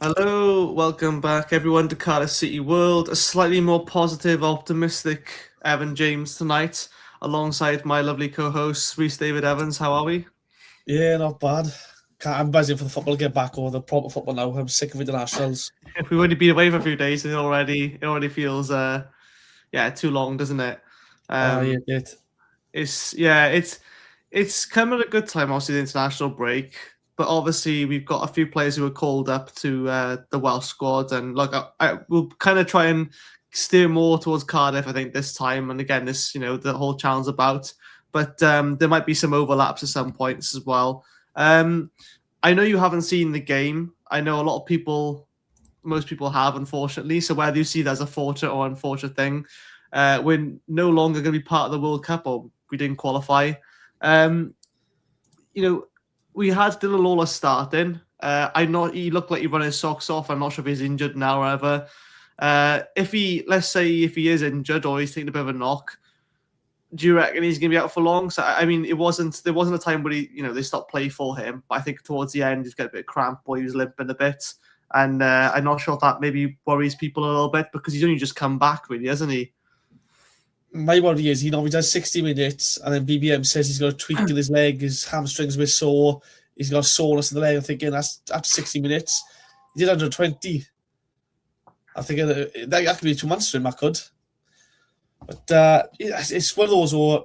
Hello, welcome back everyone to Cardiff City World. A slightly more positive, optimistic Evan James tonight, alongside my lovely co-host Reese David Evans. How are we? Yeah, not bad. I'm buzzing for the football to get back over the proper football now. I'm sick of internationals. We've only been away for a few days, and it already feels too long, doesn't it? Yeah, Um, it. it's come at a good time, obviously the international break, but obviously we've got a few players who are called up to the Welsh squad, and like I will kind of try and steer more towards Cardiff, I think this time, and again this the whole channel's about, but there might be some overlaps at some points as well. I know you haven't seen the game. I know a lot of people, most people have, unfortunately. So whether you see that as a fortunate or unfortunate thing, we're no longer going to be part of the World Cup, or we didn't qualify. Um, you know, we had Dylan Lawler starting. He looked like he run his socks off. I'm not sure if he's injured now or ever. Let's say if he is injured or he's taking a bit of a knock, do you reckon he's going to be out for long? So I mean, there wasn't a time where they stopped play for him. But I think towards the end he's got a bit of cramp or he was limping a bit, and I'm not sure if that maybe worries people a little bit because he's only just come back, really, hasn't he? My worry is, he does 60 minutes and then BBM says he's got a tweak in his leg, his hamstrings a bit sore, he's got soreness in the leg. I'm thinking that's after 60 minutes. He did 120. I think that could be 2 months for him, that could. But it's one of those where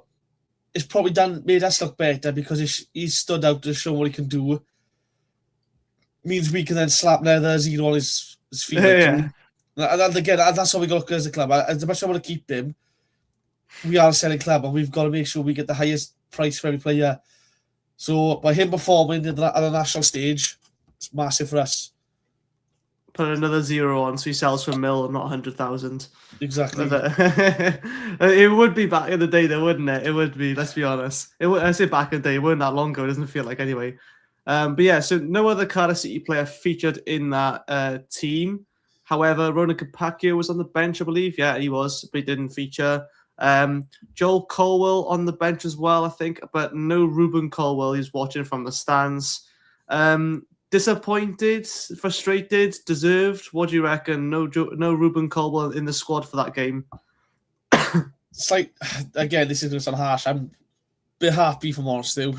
it's probably made us look better because he's stood out to show what he can do. Means we can then slap leathers, on his feet. Yeah. And again, that's how we got to look as a club. As much as I want to keep him, we are a selling club and we've got to make sure we get the highest price for every player. So by him performing at the national stage, it's massive for us. Put another zero on so he sells for a mil, not 100,000. Exactly. It would be back in the day, though, wouldn't it? It would be. Let's be honest. I say back in the day. It wasn't that long ago. It doesn't feel like anyway. But yeah, so no other Cardiff City player featured in that team. However, Ronan Capaccio was on the bench, I believe. Yeah, he was, but he didn't feature. Joel Colwell on the bench as well, I think, but no Ruben Colwell. He's watching from the stands. Disappointed, frustrated, deserved. What do you reckon? No Ruben Colwell in the squad for that game. It's like, again, this is going to sound harsh. I'm a bit happy, if I'm honest, though.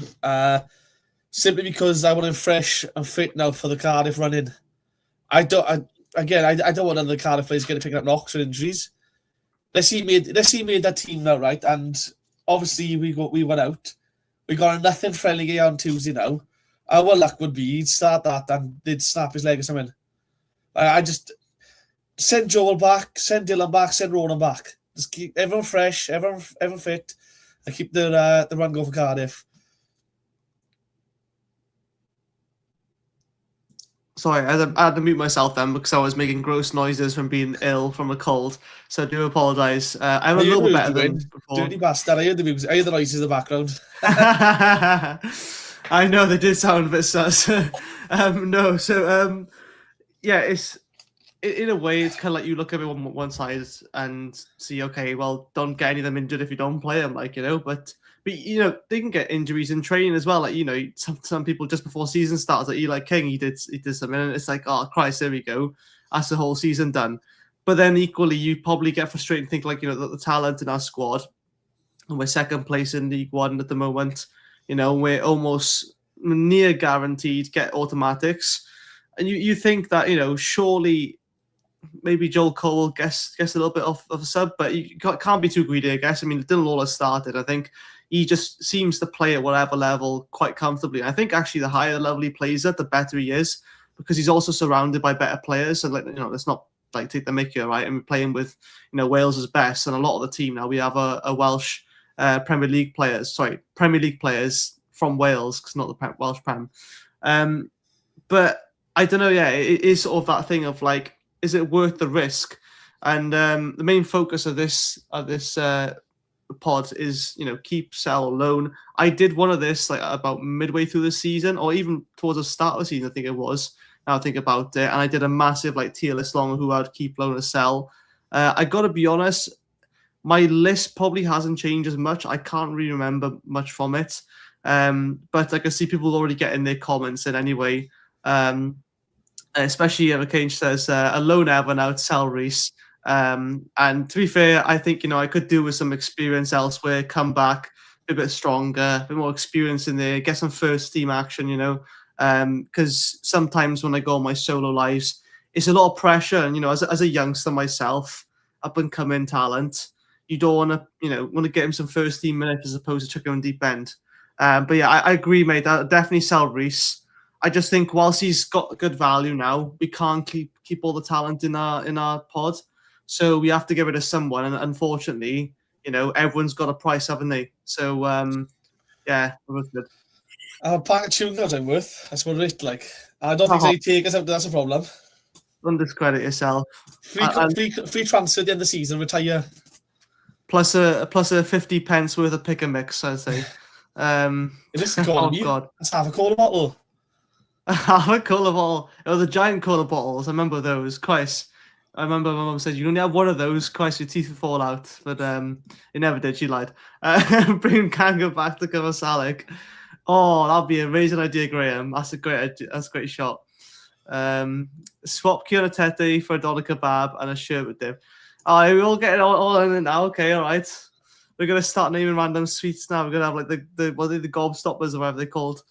Simply because I want him fresh and fit now for the Cardiff run-in. I don't want another Cardiff players getting picking up knocks or injuries. Let's see, made that team now, right? And obviously we went out. We got a nothing friendly game on Tuesday now. Our luck would be he'd start that and they'd snap his leg or something. I just send Joel back, send Dylan back, send Ronan back. Just keep everyone fresh, everyone fit, and keep the run going for Cardiff. Sorry, I had to mute myself then because I was making gross noises from being ill from a cold. So I do apologise. I'm a little bit better than before. Dirty bastard. I heard the noises in the background. I know they did sound a bit sus. It's in a way it's kind of like you look at it on one side and see, okay, well, don't get any of them injured if you don't play them, but they can get injuries in training as well. Like some people just before season starts, like Eli King, he did something, and it's like, oh Christ, there we go, that's the whole season done. But then equally, you probably get frustrated and think like the talent in our squad, and we're second place in League One at the moment. We're almost near guaranteed get automatics. And you think that, surely maybe Joel Cole gets a little bit of a sub, but you can't be too greedy, I guess. I mean, Dylan Lawler started. I think he just seems to play at whatever level quite comfortably. And I think actually the higher level he plays at, the better he is, because he's also surrounded by better players. So, let's not take the mickey, right? And we're playing with, Wales' best. And a lot of the team now, we have a Welsh Premier League players from Wales, because not the Welsh Prem. But I don't know. Yeah, it is sort of that thing of like, is it worth the risk? And the main focus of this pod is keep, sell, loan. I did one of this like about midway through the season, or even towards the start of the season, I think it was. Now I think about it, and I did a massive tier list long of who I'd keep, loan, or sell. I got to be honest. My list probably hasn't changed as much. I can't really remember much from it. But I can see people already getting their comments in anyway. especially Cage says a loan Evan out, sell Reece. And to be fair, I think I could do with some experience elsewhere, come back a bit stronger, a bit more experience in there, get some first team action, because sometimes when I go on my solo lives, it's a lot of pressure. And as a youngster myself, up and coming talent, you don't want to get him some first team minutes as opposed to chucking him deep end. But yeah, I agree, mate. I'll definitely sell Reece. I just think whilst he's got good value now, we can't keep all the talent in our pod. So we have to get rid of someone, and unfortunately, everyone's got a price, haven't they? So yeah, we're both good. Pack of tune that I'm worth. That's what it like. I don't think they take us out. That's a problem. Don't discredit yourself. Free transfer at the end of the season, retire. Plus a 50 pence worth of pick and mix, I'd say. It is a call. God. Let's have a cola bottle. Have a cola bottle. Oh, the giant cola bottles. I remember those. Christ. I remember my mum said, you only have one of those. Christ, your teeth would fall out. But it never did. She lied. Bring Kanga back to cover Salek. Oh, that'd be an amazing idea, Graham. That's a great shot. Swap Kiona Tete for a dollar kebab and a shirt with dip. Oh, we're all getting all in it now. Okay, all right. We're gonna start naming random sweets now. We're gonna have like the gobstoppers or whatever they're called.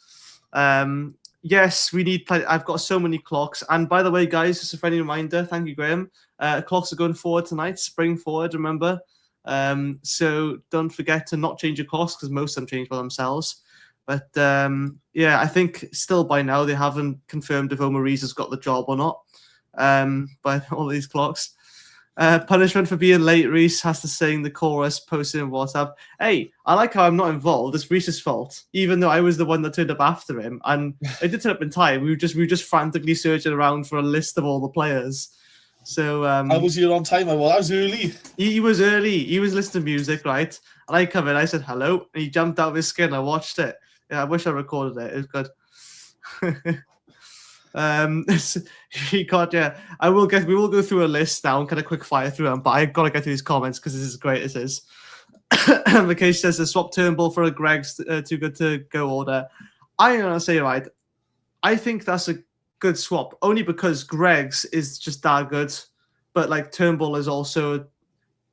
Yes, we need. I've got so many clocks. And by the way, guys, just a friendly reminder. Thank you, Graham. Clocks are going forward tonight. Spring forward. Remember. So don't forget to not change your clocks because most of them change by themselves. But yeah, I think still by now they haven't confirmed if Omariz has got the job or not. By all these clocks. Punishment for being late. Reece has to sing the chorus posted in WhatsApp. Hey, I like how I'm not involved. It's Reece's fault, even though I was the one that turned up after him, and I did turn up in time. We were just frantically searching around for a list of all the players. So I was here on time. I was early. He was early. He was listening to music, right? And I come in. I said hello, and he jumped out of his skin. I watched it. Yeah, I wish I recorded it. It was good. We will go through a list now and kind of quick fire through them, but I've got to get through these comments because this is great. This is Makesh says a swap Turnbull for a Greg's too good to go order. I'm gonna say, right, I think that's a good swap only because Greg's is just that good, but like Turnbull is also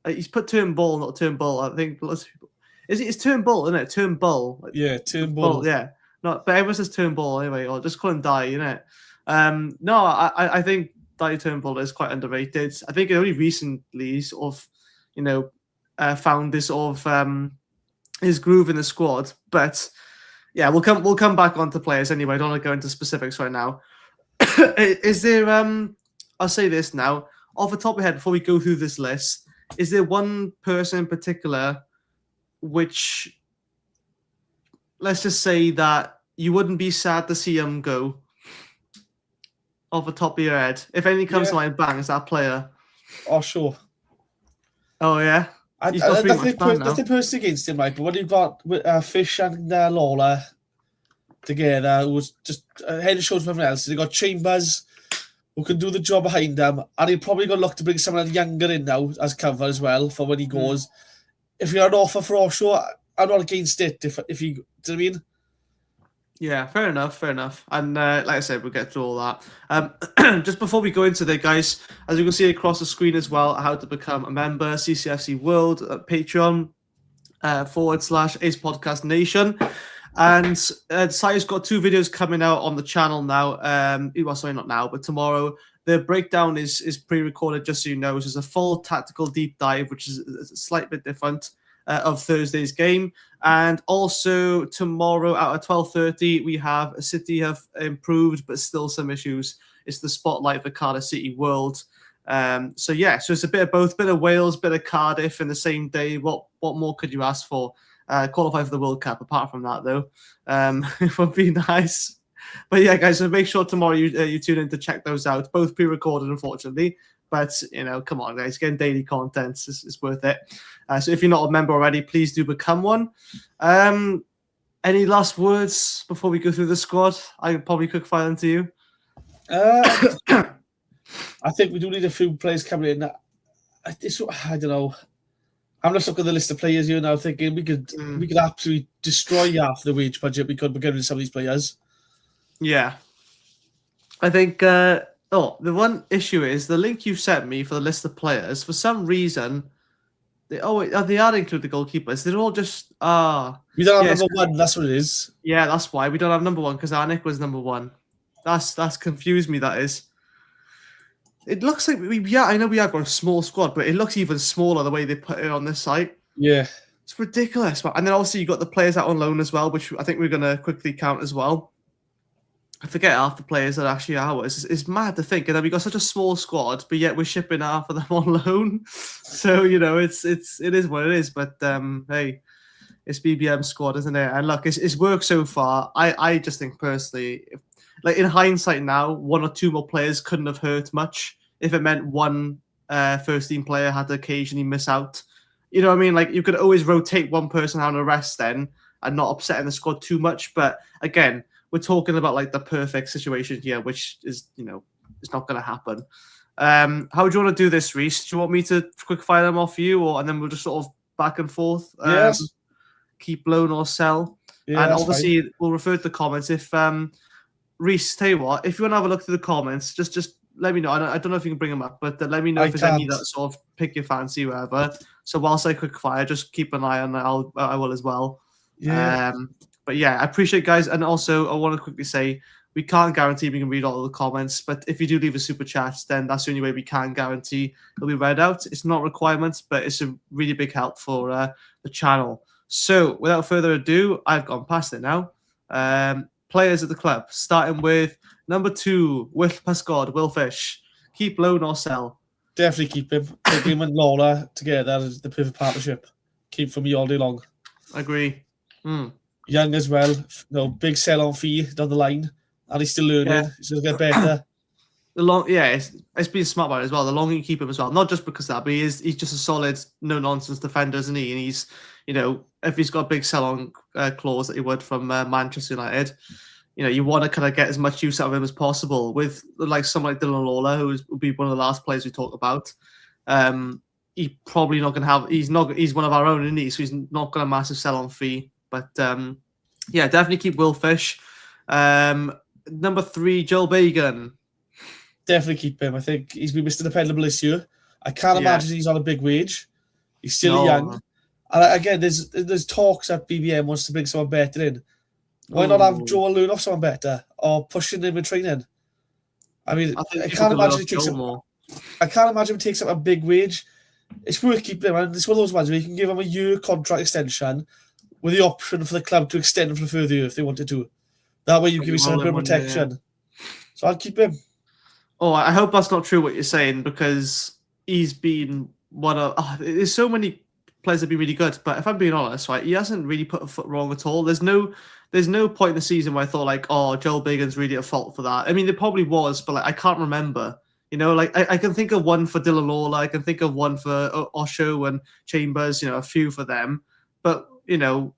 he's put Turnbull, not Turnbull. I think it's Turnbull, isn't it? Turnbull. Yeah, Turnbull. Yeah. No, but everyone says Turnbull anyway, or just call him Die, innit? No, I think Die Turnbull is quite underrated. I think only recently sort of, found this sort of his groove in the squad. But yeah, we'll come back onto players anyway. I don't want to go into specifics right now. Is there I'll say this now off the top of my head before we go through this list. Is there one person in particular which, let's just say that you wouldn't be sad to see him go? Off the top of your head, if anything comes to mind, bang, is that player? Oh, sure. Oh yeah. Nothing personally against him, right? But when you got Fish and Lawler together, it was just head and shoulders from everyone else. They got Chambers, who can do the job behind them, and he'll probably got to look to bring someone younger in now as cover as well for when he goes. If you had an offer for Oshaw, I'm not against it. If you, do you know what I mean? Yeah, fair enough. And like I said, we'll get through all that. Just before we go into there, guys, as you can see across the screen as well, how to become a member, CCFC World at Patreon / Ace Podcast Nation. And Si's got 2 videos coming out on the channel now. Well, sorry, not now, but tomorrow. The breakdown is pre-recorded, just so you know. It's just a full tactical deep dive, which is a slight bit different of Thursday's game. And also tomorrow at 12:30, we have City have improved, but still some issues. It's the spotlight for Cardiff City World. So it's a bit of both, bit of Wales, bit of Cardiff in the same day. What more could you ask for? Qualify for the World Cup. Apart from that, though, it would be nice. But yeah, guys, so make sure tomorrow you tune in to check those out. Both pre-recorded, unfortunately. But, come on, guys, getting daily content is worth it. So if you're not a member already, please do become one. Any last words before we go through the squad? I could probably quick fire them to you. I think we do need a few players coming in. I don't know. I'm just looking at the list of players here now, thinking we could absolutely destroy half the wage budget we could by getting rid of some of these players. Yeah. I think Oh, the one issue is the link you sent me for the list of players. For some reason, they are include the goalkeepers. They're all just We don't have yes, number 1. That's what it is. yeah. That's why we don't have number 1 because Arnick was number 1. That's confused me. That is. It looks like I know we have got a small squad, but it looks even smaller the way they put it on this site. Yeah. It's ridiculous. And then also you got the players out on loan as well, which I think we're going to quickly count as well. I forget half the players that are actually ours. It's mad to think. And then we got such a small squad, but yet we're shipping half of them on loan. So, it is what it is. But hey, it's BBM squad, isn't it? And look, it's worked so far. I just think personally, like in hindsight now, 1 or 2 more players couldn't have hurt much if it meant one first team player had to occasionally miss out. You know what I mean? Like you could always rotate one person on a rest then and not upsetting the squad too much. But again, we're talking about like the perfect situation here, which is, it's not going to happen. How do you want to do this, Reese? Do you want me to quick fire them off you, and then we'll just sort of back and forth? Yes. Keep loan or sell. Yeah, and obviously we'll refer to the comments. If Reese, tell you what, if you want to have a look through the comments, just let me know. I don't know if you can bring them up, but let me know if there's any that sort of pick your fancy, whatever. So whilst I quick fire, just keep an eye on that. I will as well. Yeah. But yeah, I appreciate it, guys. And also, I want to quickly say, we can't guarantee we can read all of the comments, but if you do leave a super chat, then that's the only way we can guarantee it'll be read out. It's not a requirement, but it's a really big help for the channel. So without further ado, I've gone past it now. Players at the club, starting with number 2, Will Pascod, Will Fish. Keep loan or sell? Definitely keep him. Take him and Lola together as the perfect partnership. Keep for me all day long. Agree. Young as well. No big sell-on fee down the line, and he's still learning. Yeah. He's going to get better. It's been smart about it as well. The longer you keep him as well, not just because of that, but he's just a solid, no-nonsense defender, isn't he? And he's, if he's got a big sell-on clause that he would from Manchester United, you want to kind of get as much use out of him as possible. With like someone like Dylan Lawler, who would be one of the last players we talk about. He's probably not going to have. He's one of our own, isn't he? So he's not got a massive sell-on fee. But yeah, definitely keep Will Fish. Number 3, Joel Bagan. Definitely keep him. I think he's been Mr. Dependable this year. I can't imagine he's on a big wage. He's still young. And again, there's talks that BBM wants to bring someone better in. Why not have Joel learn off someone better or pushing him in training? I mean, I can't imagine him takes up a big wage. It's worth keeping him. And it's one of those ones where you can give him a year contract extension with the option for the club to extend him for a further year if they wanted to. That way you give yourself a bit of protection. So I'll keep him. Oh, I hope that's not true what you're saying, because he's been one of... there's so many players that have been really good, but if I'm being honest, right, he hasn't really put a foot wrong at all. There's no point in the season where I thought like, Joel Bagan's really at fault for that. I mean, there probably was, but like I can't remember. Like I can think of one for Dylan Lawler, I can think of one for Osho and Chambers, a few for them. But,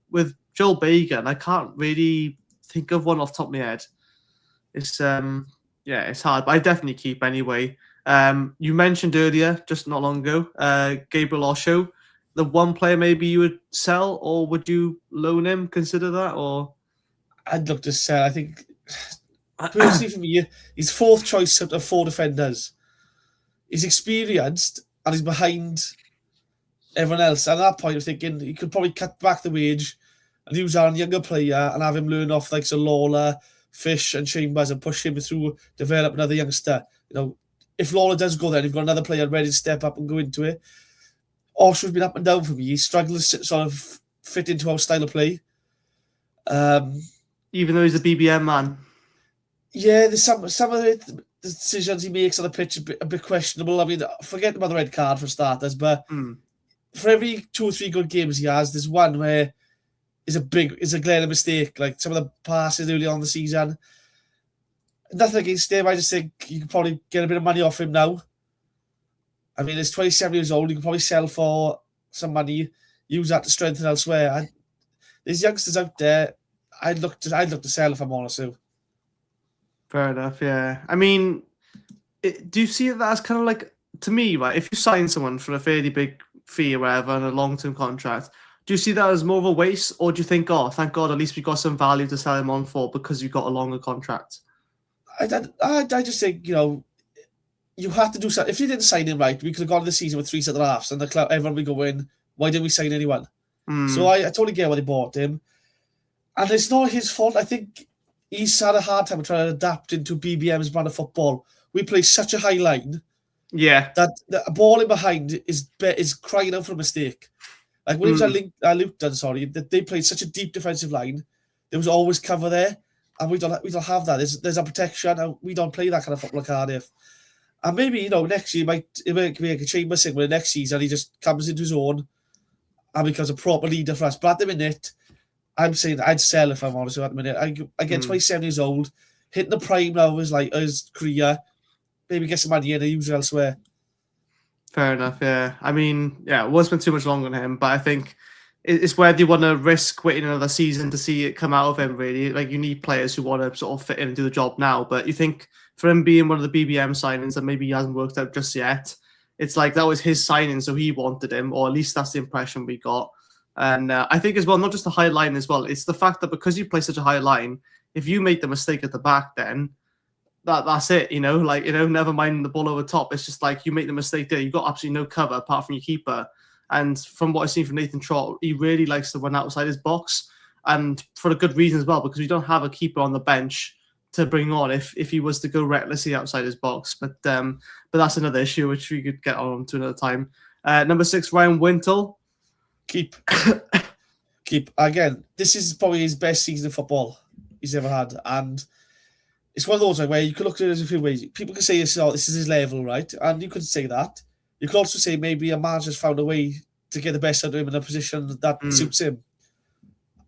with Joel Bagan, I can't really think of one off the top of my head. It's it's hard, but I definitely keep anyway. You mentioned earlier, just not long ago, Gabriel Osho. The one player maybe you would sell, or would you loan him? Consider that, or I'd look to sell. I think personally for me, he's 4th choice out of 4 defenders. He's experienced and he's behind everyone else. And at that point, I'm thinking he could probably cut back the wage and use our younger player and have him learn off like Lawler, Fish, and Chambers and push him through, develop another youngster. If Lawler does go there, you've got another player ready to step up and go into it. Osho's been up and down for me. He's struggling to sort of fit into our style of play. Even though he's a BBM man. Yeah, there's some of the decisions he makes on the pitch a bit questionable. I mean, forget about the red card for starters, but for every 2 or 3 good games he has, there's one where is a glaring mistake, like some of the passes early on in the season. Nothing against him. I just think you can probably get a bit of money off him now. I mean, he's 27 years old. You can probably sell for some money, use that to strengthen elsewhere. And there's youngsters out there. I'd look to sell if I'm honest. Too. Fair enough. Yeah. I mean, do you see that as kind of like, to me, right? If you sign someone for a fairly big fee or whatever and a long-term contract, do you see that as more of a waste, or do you think, thank God, at least we got some value to sell him on for because you got a longer contract? I just think, you had to do something. If you didn't sign him right, we could have gone to the season with 3 centre halves, and the club, everyone would be going, why didn't we sign anyone? So I totally get why they bought him. And it's not his fault. I think he's had a hard time trying to adapt into BBM's brand of football. We play such a high line that the ball in behind is crying out for a mistake. Like when it was at Luton, they played such a deep defensive line. There was always cover there, and we don't have that. There's a protection, and we don't play that kind of football at Cardiff. And maybe, next year it might be like a Chambers thing where next season he just comes into his own and becomes a proper leader for us. But at the minute, I'm saying I'd sell if I'm honest at the minute. Again, 27 years old, hitting the prime now of his career, maybe get some money in and use it elsewhere. Fair enough, yeah. I mean, it won't spend too much longer on him, but I think it's whether you want to risk waiting another season to see it come out of him, really. Like, you need players who want to sort of fit in and do the job now, but you think for him being one of the BBM signings that maybe he hasn't worked out just yet, it's like that was his signing, so he wanted him, or at least that's the impression we got. And I think as well, not just the high line as well, it's the fact that because you play such a high line, if you make the mistake at the back, then that's it, never mind the ball over top. It's just like you make the mistake there, you've got absolutely no cover apart from your keeper. And from what I've seen from Nathan Trott, he really likes to run outside his box, and for a good reason as well, because we don't have a keeper on the bench to bring on if he was to go recklessly outside his box. But that's another issue which we could get on to another time. Number 6, Ryan Wintle. Keep. Again, this is probably his best season of football he's ever had, and it's one of those where you could look at it in a few ways. People can say, this is his level, right? And you could say that. You could also say maybe a manager's found a way to get the best out of him in a position that suits him.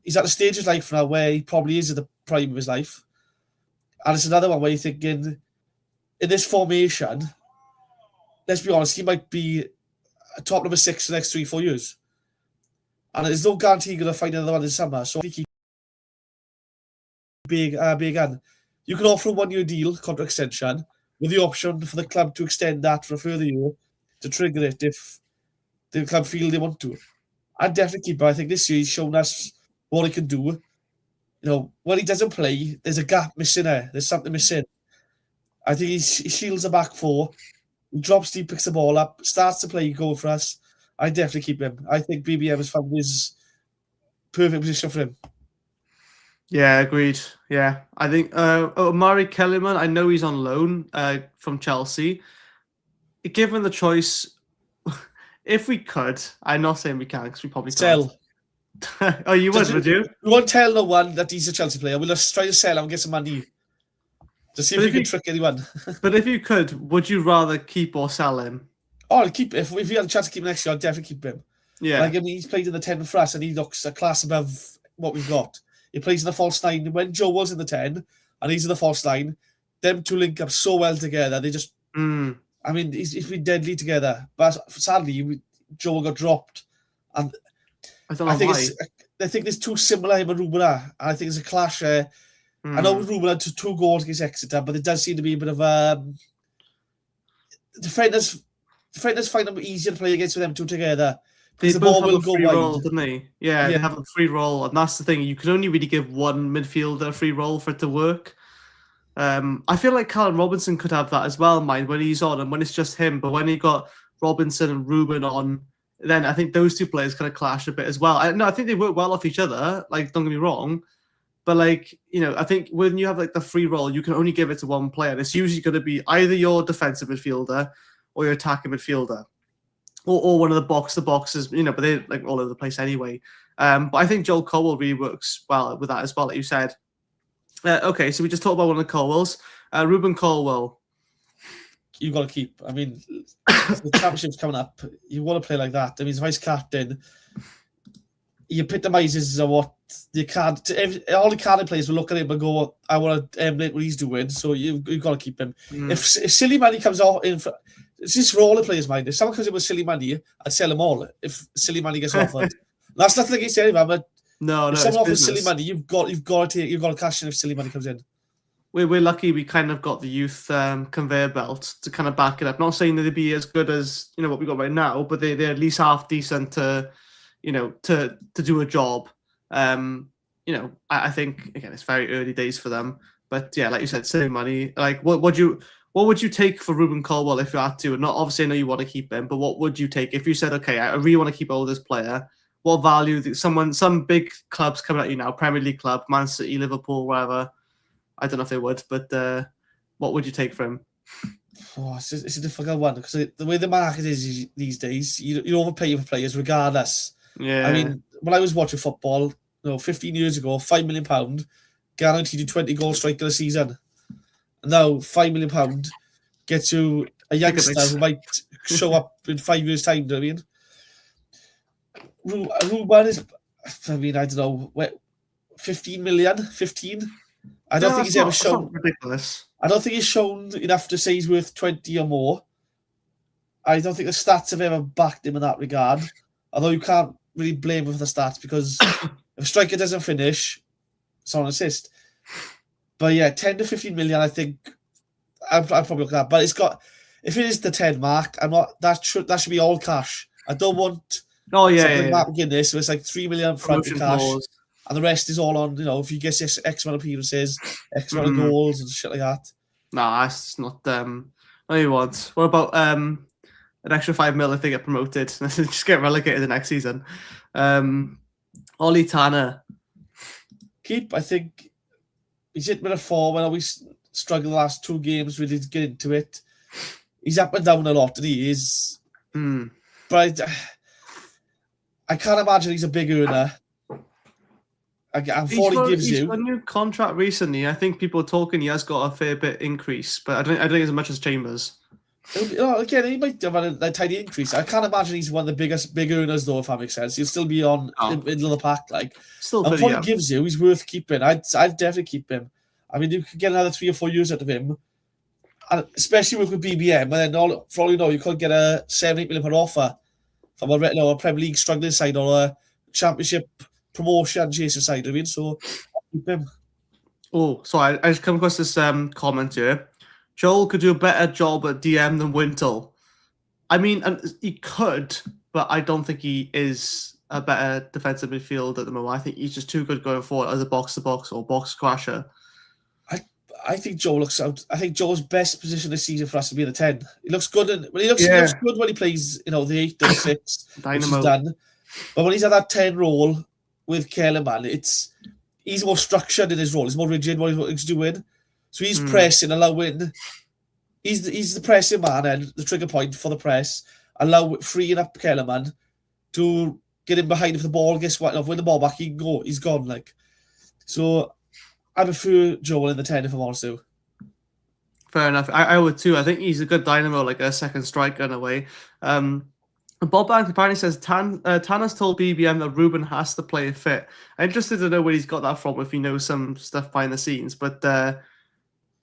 He's at a stage of his life now where he probably is at the prime of his life. And it's another one where you're thinking, in this formation, let's be honest, he might be a top number 6 for the next 3-4 years. And there's no guarantee you're going to find another one in summer. So I think big and you can offer a 1-year deal, contract extension, with the option for the club to extend that for a further year to trigger it if the club feel they want to. I'd definitely keep him. I think this year he's shown us what he can do. When he doesn't play, there's a gap missing there. There's something missing. I think he shields the back 4. He drops deep, picks the ball up, starts to play goal for us. I definitely keep him. I think BBM has found his perfect position for him. Yeah, agreed. Yeah, I think Omari Kellerman, I know he's on loan from Chelsea. Given the choice, if we could, I'm not saying we can because we probably can't. Sell. Oh, you would you? We won't tell no one that he's a Chelsea player. We'll just try to sell him and get some money to see if we can trick anyone. But if you could, would you rather keep or sell him? Oh, I'll keep if we had a chance to keep him next year, I'd definitely keep him. Yeah. He's played in the 10 for us and he looks a class above what we've got. He plays in the false 9. When Joe was in the 10 and he's in the false 9, them two link up so well together. They just I mean, he's been deadly together. But sadly, Joe got dropped. And I think there's too similar him and Ruben are. I think there's a clash there. I know Ruben had 2 goals against Exeter, but it does seem to be a bit of defenders find them easier to play against with them two together. They the both ball have will a free go roll, wide. didn't they? Yeah, they have a free roll, and that's the thing. You can only really give one midfielder a free roll for it to work. I feel like Callum Robinson could have that as well, mind, when he's on and when it's just him. But when he got Robinson and Ruben on, then I think those two players kind of clash a bit as well. I think they work well off each other. Like, don't get me wrong, but I think when you have the free roll, you can only give it to one player. And it's usually going to be either your defensive midfielder or your attacking midfielder, or one of the boxes. But they're all over the place anyway. But I think Joel Colwell really works well with that as well, like you said. Okay, so we just talked about one of the Colwells. Ruben Colwell. You've got to keep. I mean, the championship's coming up. You want to play like that. I mean, as vice captain, he epitomises what you can't. All the Cardiff players will look at him and go, "I want to emulate what he's doing." So you've got to keep him. If silly money comes off in, it's just for all the players' mind. If someone comes in with silly money, I'd sell them all. If silly money gets offered, that's nothing against anyone. But if someone offers silly money, you've got to cash in if silly money comes in. We're lucky we kind of got the youth conveyor belt to kind of back it up. Not saying that they'd be as good as what we got right now, but they're at least half decent to do a job. I think again it's very early days for them, but yeah, like you said, silly money. Like what what would you take for Ruben Colwell if you had to? And not obviously, I know you want to keep him, but what would you take if you said, okay, I really want to keep hold of this player? What value? Some big clubs coming at you now, Premier League club, Man City, Liverpool, wherever. I don't know if they would, but what would you take for him? Oh, it's a difficult one because the way the market is these days, you overpay for players regardless. Yeah. I mean, when I was watching football, 15 years ago, £5 million guaranteed you 20 goal striker a season. And now £5 million gets you a youngster who might show up in 5 years' time. Do you know what I mean? Ruben is, I don't know, 15 million, 15. I don't think he's ever shown. Ridiculous. I don't think he's shown enough to say he's worth 20 or more. I don't think the stats have ever backed him in that regard. Although you can't really blame him for the stats because if a striker doesn't finish, it's on assist. But yeah, 10 to 15 million, I think I'd probably look at that. But it's got, if it is the 10 mark, that should be all cash. I don't want Matt McGuinness, so it's like 3 million up front in cash. And the rest is all on, if you get X amount of appearances, X amount of goals and shit like that. Nah, it's not what you want. What about an extra 5 mil if they get promoted? Just get relegated the next season. Ollie Tanner. I think he's hit with a 4 when we struggled the last 2 games really to get into it. He's up and down a lot, and he is. But I can't imagine he's a big earner. He's got a new contract recently. I think people are talking he has got a fair bit increase, but I don't think as much as Chambers. Again, he might have a tiny increase. I can't imagine he's one of the big earners, though, if that makes sense. He'll still be on the middle of the pack. And what he gives you, he's worth keeping. I'd definitely keep him. I mean, you could get another 3 or 4 years out of him, and especially with BBM. And then, for all you know, you could get a £7-8 million offer from a Premier League struggling side or a Championship promotion chasing side. So I'll keep him. Oh, so I just come across this comment here. Joel could do a better job at DM than Wintle. I mean, he could, but I don't think he is a better defensive midfielder at the moment. I think he's just too good going forward as a box-to-box or box crasher. I think Joel looks out. I think Joel's best position this season for us to be in the 10. He looks good, he looks good when he plays, the 8, the 6, which he's done. But when he's at that 10 role with Kellerman, he's more structured in his role. He's more rigid what he's doing. So he's pressing, allowing. He's the pressing man and the trigger point for the press. Freeing up Kellerman to get him behind if the ball gets when the ball back, he can go. He's gone. So I prefer Joel in the 10 if I'm honest too. Fair enough. I would too. I think he's a good dynamo, like a second striker in a way. Bob Bank apparently says Tanner's told BBM that Ruben has to play fit. I'm interested to know where he's got that from, if he knows some stuff behind the scenes. But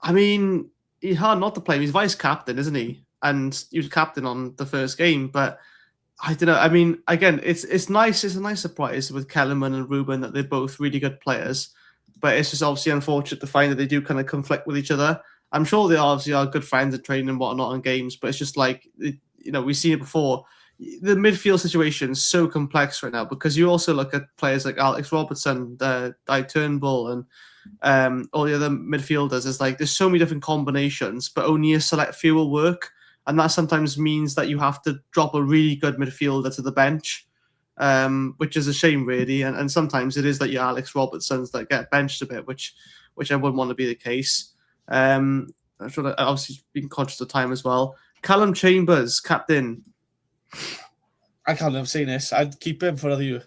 I mean, he's hard not to play him. He's vice captain, isn't he? And he was captain on the first game. But I don't know. I mean, again, it's nice. It's a nice surprise with Kellerman and Ruben that they're both really good players. But it's just obviously unfortunate to find that they do kind of conflict with each other. I'm sure they obviously are good friends at training and whatnot in games, but it's just like, we've seen it before. The midfield situation is so complex right now because you also look at players like Alex Robertson, Di Turnbull, and all the other midfielders. It's like there's so many different combinations, but only a select few will work. And that sometimes means that you have to drop a really good midfielder to the bench, which is a shame, really. And sometimes it is that your Alex Robertsons that get benched a bit, which I wouldn't want to be the case. I'm sure obviously being conscious of time as well. Callum Chambers, captain. I can't have seen this. I'd keep him for another year.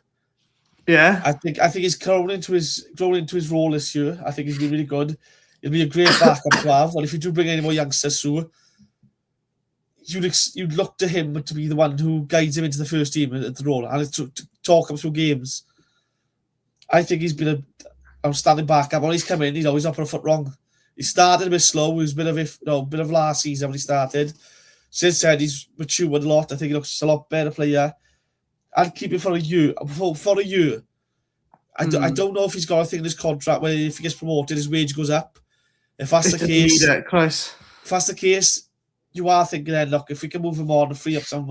Yeah, I think he's grown into his role this year. I think he's been really good. He'll be a great backup to have. And if you do bring any more youngsters through, you'd look to him to be the one who guides him into the first team at the role and to talk him through games. I think he's been an outstanding backup. When he's come in, he's always not put a foot wrong. He started a bit slow. He was a bit of last season when he started. Since then, he's matured a lot. I think he looks a lot better player. I'd keep him for a year. For a year. I don't know if he's got a thing in his contract where if he gets promoted, his wage goes up. If that's the case, you are thinking then, look, if we can move him on and free up some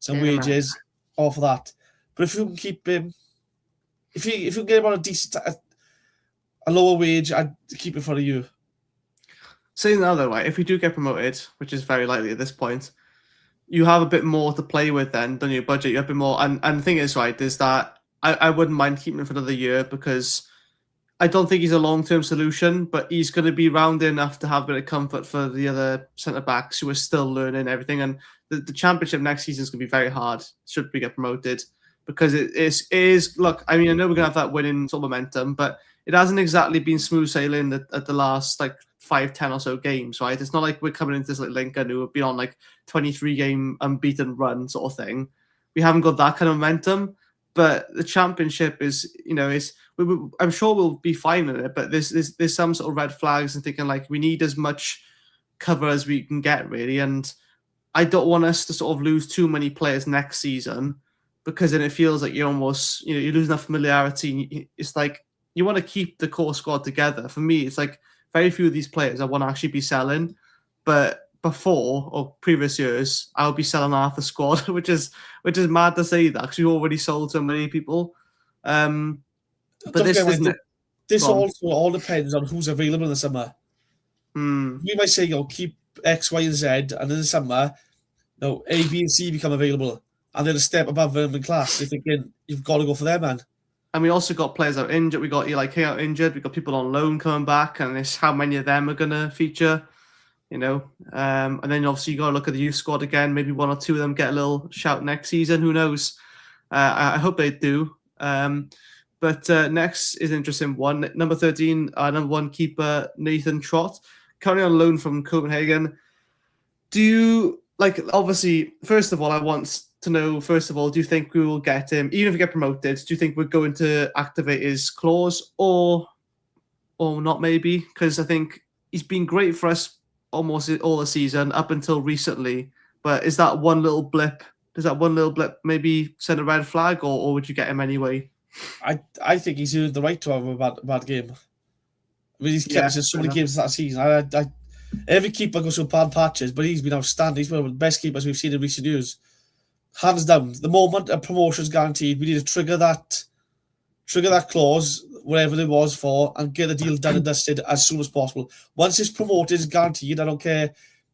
wages, all for that. But if you can keep him, if you can get him on a lower wage, I'd keep him for a year. saying that though, right? If we do get promoted, which is very likely at this point, you have a bit more to play with then, don't you? Budget, you have a bit more. And the thing is, right, is that I wouldn't mind keeping him for another year because I don't think he's a long-term solution, but he's going to be rounded enough to have a bit of comfort for the other centre-backs who are still learning everything. And the championship next season is going to be very hard, should we get promoted, because it is, look, I mean, I know we're going to have that winning sort of momentum, but it hasn't exactly been smooth sailing at the last, 5-10 or so games, right? It's not like we're coming into this Lincoln who have been on 23-game unbeaten run sort of thing. We haven't got that kind of momentum, but the championship is, I'm sure we'll be fine in it, but there's some sort of red flags and thinking we need as much cover as we can get, really. And I don't want us to sort of lose too many players next season, because then it feels like you're almost, you're losing that familiarity. It's like you want to keep the core squad together. For me, it's very few of these players I want to actually be selling, but before or previous years, I would be selling half the squad, which is mad to say that because we already sold so many people. But this also all depends on who's available in the summer. We might say, keep X, Y, and Z, and in the summer, A, B, and C become available, and they're a step above them in class. You're thinking you've got to go for them, man. And we also got players out injured. We got Eli King out injured. We got people on loan coming back, and it's how many of them are going to feature, And then obviously you got to look at the youth squad again. Maybe one or two of them get a little shout next season. Who knows? I hope they do. But next is an interesting one. Number 13, number 1 keeper, Nathan Trott, currently on loan from Copenhagen. Do you, obviously, first of all, I want to know, do you think we will get him, even if we get promoted, do you think we're going to activate his clause or not maybe? Because I think he's been great for us almost all the season up until recently. But is that one little blip? Does that one little blip maybe send a red flag, or would you get him anyway? I think he's earned the right to have a bad game. I mean, he's kept us in so many games that season. Every keeper goes through bad patches, but he's been outstanding. He's one of the best keepers we've seen in recent years. Hands down, the moment a promotion is guaranteed, we need to trigger that clause, whatever it was for, and get the deal done and dusted as soon as possible. Once it's promoted, it's guaranteed. I don't care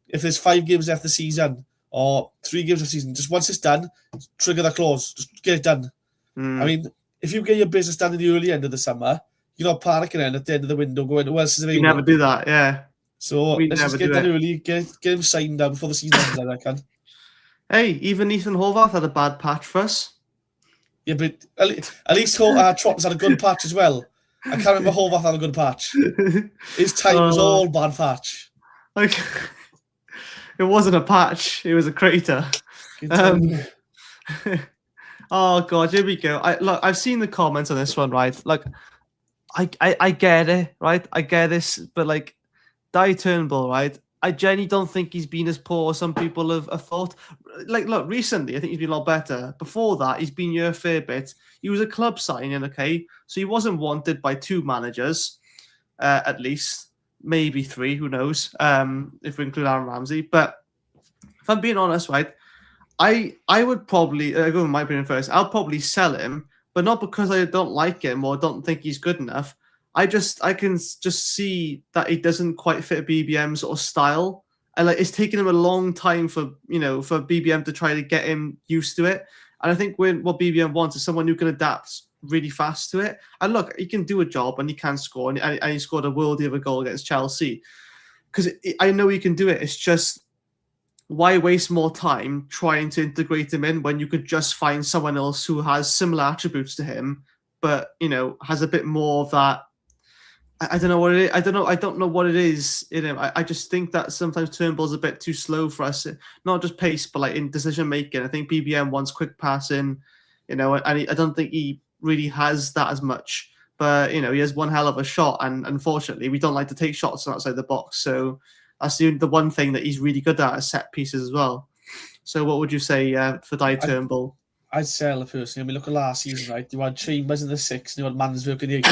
if there's 5 games left the season or 3 games left the season. Just once it's done, trigger that clause. Just get it done. I mean, if you get your business done in the early end of the summer, you're not panicking then at the end of the window going, who else is available? We never do that, yeah. So let's just get done early, get him signed down before the season ends, I reckon. Hey, even Ethan Horvath had a bad patch for us. Yeah, but at least Trotten's had a good patch as well. I can't remember Horvath had a good patch. His time was all bad patch. It wasn't a patch, it was a crater. Oh God, here we go. I've seen the comments on this one, right? I get it, right? I get this, but Dai Turnbull, right? I genuinely don't think he's been as poor as some people have thought. Look, recently, I think he's been a lot better. Before that, he's been here a fair bit. He was a club signing, okay? So he wasn't wanted by 2 managers, at least. Maybe 3, who knows, if we include Aaron Ramsey. But if I'm being honest, right, I would probably, go with my opinion first, I'll probably sell him, but not because I don't like him or don't think he's good enough. I can just see that he doesn't quite fit BBM's sort of style, and it's taken him a long time for BBM to try to get him used to it. And I think what BBM wants is someone who can adapt really fast to it. And look, he can do a job and he can score, and he scored a worldie of a goal against Chelsea. Because I know he can do it. It's just, why waste more time trying to integrate him in when you could just find someone else who has similar attributes to him, but has a bit more of that. I don't know what it is. I don't know what it is in him. I just think that sometimes Turnbull's a bit too slow for us, not just pace, but in decision making. I think BBM wants quick passing, and I don't think he really has that as much. But he has one hell of a shot, and unfortunately, we don't like to take shots outside the box. So that's the one thing that he's really good at, is set pieces as well. So what would you say for Dai Turnbull? I'd sell a person. I mean, look at last season, right? You had Chambers in the 6, and you had Mansverk in the 8.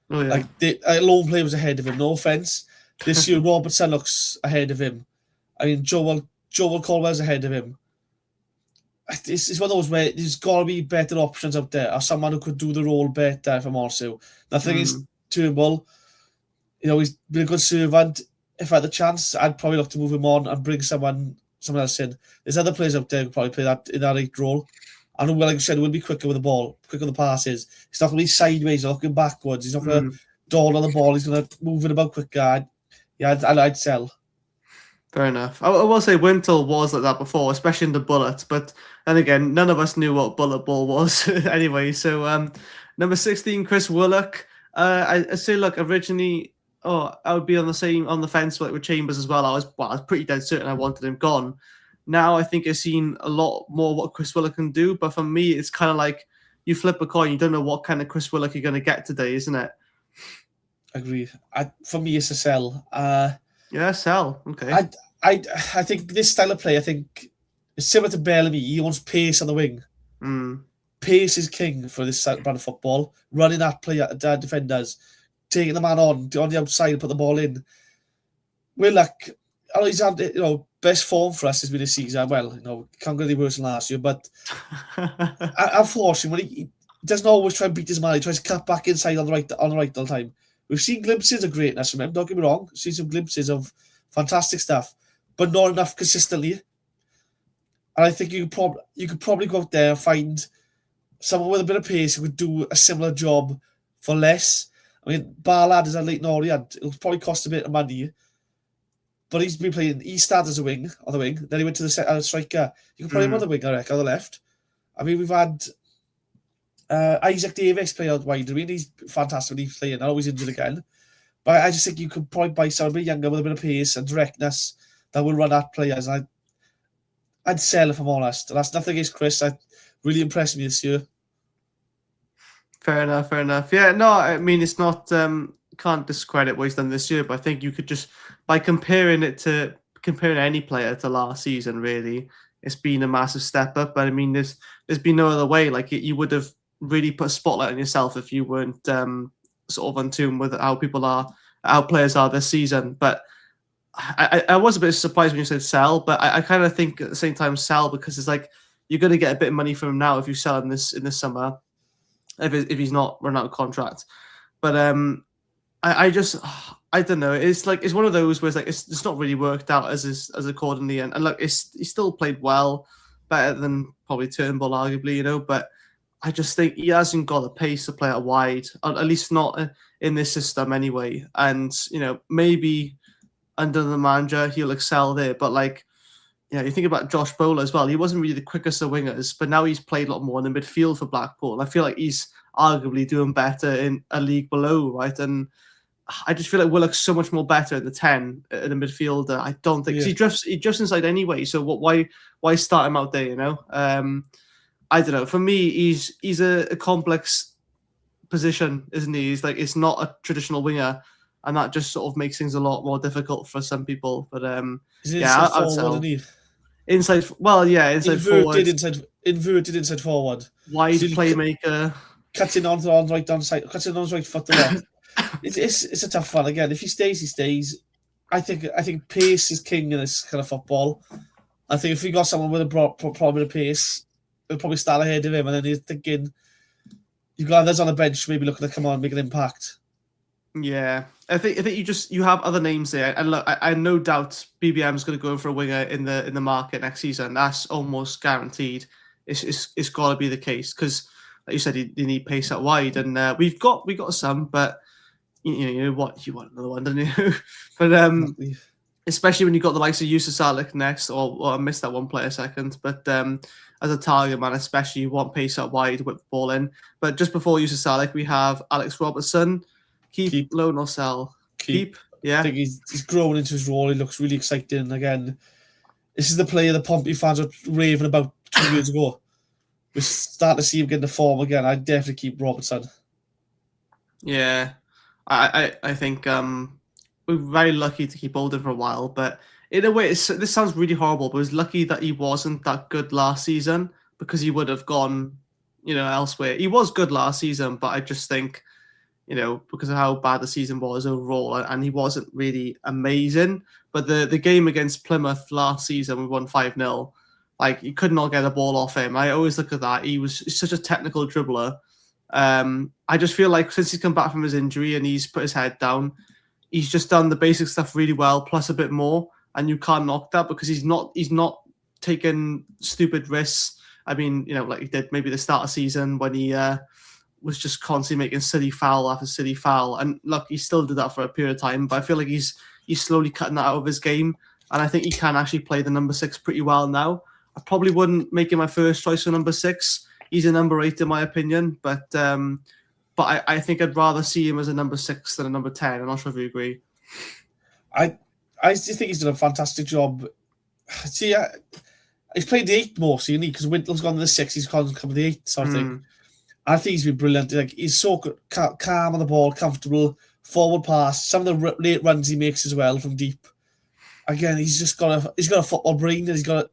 Oh, yeah. Lone Play was ahead of him, no offence. This year, Robertson looks ahead of him. I mean, Joel Colwell's ahead of him. It's one of those where there's got to be better options out there, or someone who could do the role better from also. The thing is, Turnbull, he's been a good servant. if I had the chance, I'd probably look to move him on and bring someone else in. There's other players out there who probably play that in that 8 role. And like I said, will be quicker with the ball, quicker with the passes. He's not going to be sideways or looking backwards. He's not going to dawdle on the ball. He's going to move it about quicker. I'd sell. Fair enough. I will say Wintle was like that before, especially in the Bullets. But then again, none of us knew what Bullet Ball was anyway. So number 16, Chris Willock. I say, look, originally, I would be on the fence with Chambers as well. I was pretty dead certain I wanted him gone. Now I think I've seen a lot more what Chris Willock can do. But for me, it's kind of like you flip a coin. You don't know what kind of Chris Willock you're going to get today, isn't it? Agreed. For me, it's a sell. Yeah, sell. Okay. I think this style of play, I think, is similar to Bellamy. He wants pace on the wing. Pace is king for this brand of football. Running at defenders, taking the man on the outside and put the ball in. Willock, he's had best form for us has been this season. Well, can't get any worse than last year, but unfortunately, when he doesn't always try and beat his man, he tries to cut back inside on the right all the time. We've seen glimpses of greatness from him. Don't get me wrong. We've seen some glimpses of fantastic stuff, but not enough consistently. And I think you could probably go out there and find someone with a bit of pace who could do a similar job for less. I mean, Barlad is a late Orient. It'll probably cost a bit of money, but he's been playing. He started as on the wing. Then he went to the striker. You can probably him on the wing, I reckon, on the left. I mean, we've had Isaac Davis play out wide. I mean, he's fantastic when he's playing. I know he's injured again. But I just think you could probably buy someone a bit younger with a bit of pace and directness that will run at players. I'd sell if I'm honest. That's nothing against Chris. Really impressed me this year. Fair enough. Yeah, no, I mean, it's not, can't discredit what he's done this year, but I think you could just, by comparing any player to last season, really, it's been a massive step up. But I mean, there's been no other way. Like, you would have really put a spotlight on yourself if you weren't sort of in tune with how players are this season. But I was a bit surprised when you said sell, but I kind of think at the same time sell, because it's like you're going to get a bit of money from him now if you sell him in this summer, if he's not run out of contract. But I don't know. It's one of those where it's not really worked out as accordingly. And look, he still played well, better than probably Turnbull, arguably, but I just think he hasn't got the pace to play out wide, at least not in this system anyway. And, maybe under the manager, he'll excel there. But you think about Josh Bowler as well. He wasn't really the quickest of wingers, but now he's played a lot more in the midfield for Blackpool. And I feel like he's arguably doing better in a league below, right? And I just feel like Willock's so much more better in the 10 in the midfielder. I don't think he drifts inside anyway. So why start him out there? I don't know. For me, he's a complex position, isn't he? It's not a traditional winger, and that just sort of makes things a lot more difficult for some people. But I'd sell. Inside forward. Inverted inside forward. Wide playmaker. Cutting on the right hand side, cutting on his right foot to left. It's a tough one. Again, if he stays, he stays. I think pace is king in this kind of football. I think if we got someone with a problem with pace, he'll probably start ahead of him, and then he's thinking you've got others on the bench maybe looking to come on and make an impact. Yeah, I think you have other names there, and look, I no doubt BBM is going to go for a winger in the market next season. That's almost guaranteed. It's got to be the case, because, like you said, you need pace out wide, and we've got some, but you know what, you want another one, don't you? But especially when you've got the likes of Yusuf Salek next, or I missed that one player second, but as a target man, especially, you want pace out wide, whip the ball in. But just before Yusuf Salek, we have Alex Robertson. Keep, loan or sell? Keep. Yeah. I think he's grown into his role. He looks really exciting. Again, this is the player the Pompey fans were raving about 2 years ago. We're starting to see him get the form again. I'd definitely keep Robertson. Yeah. I think we're very lucky to keep Olden for a while, but in a way, this sounds really horrible, but it's lucky that he wasn't that good last season, because he would have gone, elsewhere. He was good last season, but I just think, because of how bad the season was overall, and he wasn't really amazing. But the game against Plymouth last season, we won 5-0. You could not get a ball off him. I always look at that. He's such a technical dribbler. I just feel like since he's come back from his injury and he's put his head down, he's just done the basic stuff really well, plus a bit more, and you can't knock that because he's not taking stupid risks. I mean, like he did maybe the start of season when he was just constantly making silly foul after silly foul, and look, he still did that for a period of time, but I feel like he's slowly cutting that out of his game, and I think he can actually play the number 6 pretty well now. I probably wouldn't make him my first choice for number 6. He's a number 8 in my opinion, but I think I'd rather see him as a number 6 than a number 10. I'm not sure if you agree. I just think he's done a fantastic job. See, he's played the 8 more, so you need, because Wintlow's gone to the 6, he's come to the 8 sort of thing. I think he's been brilliant. Like, he's so calm on the ball, comfortable, forward pass. Some of the late runs he makes as well from deep. Again, he's got a football brain, and he's got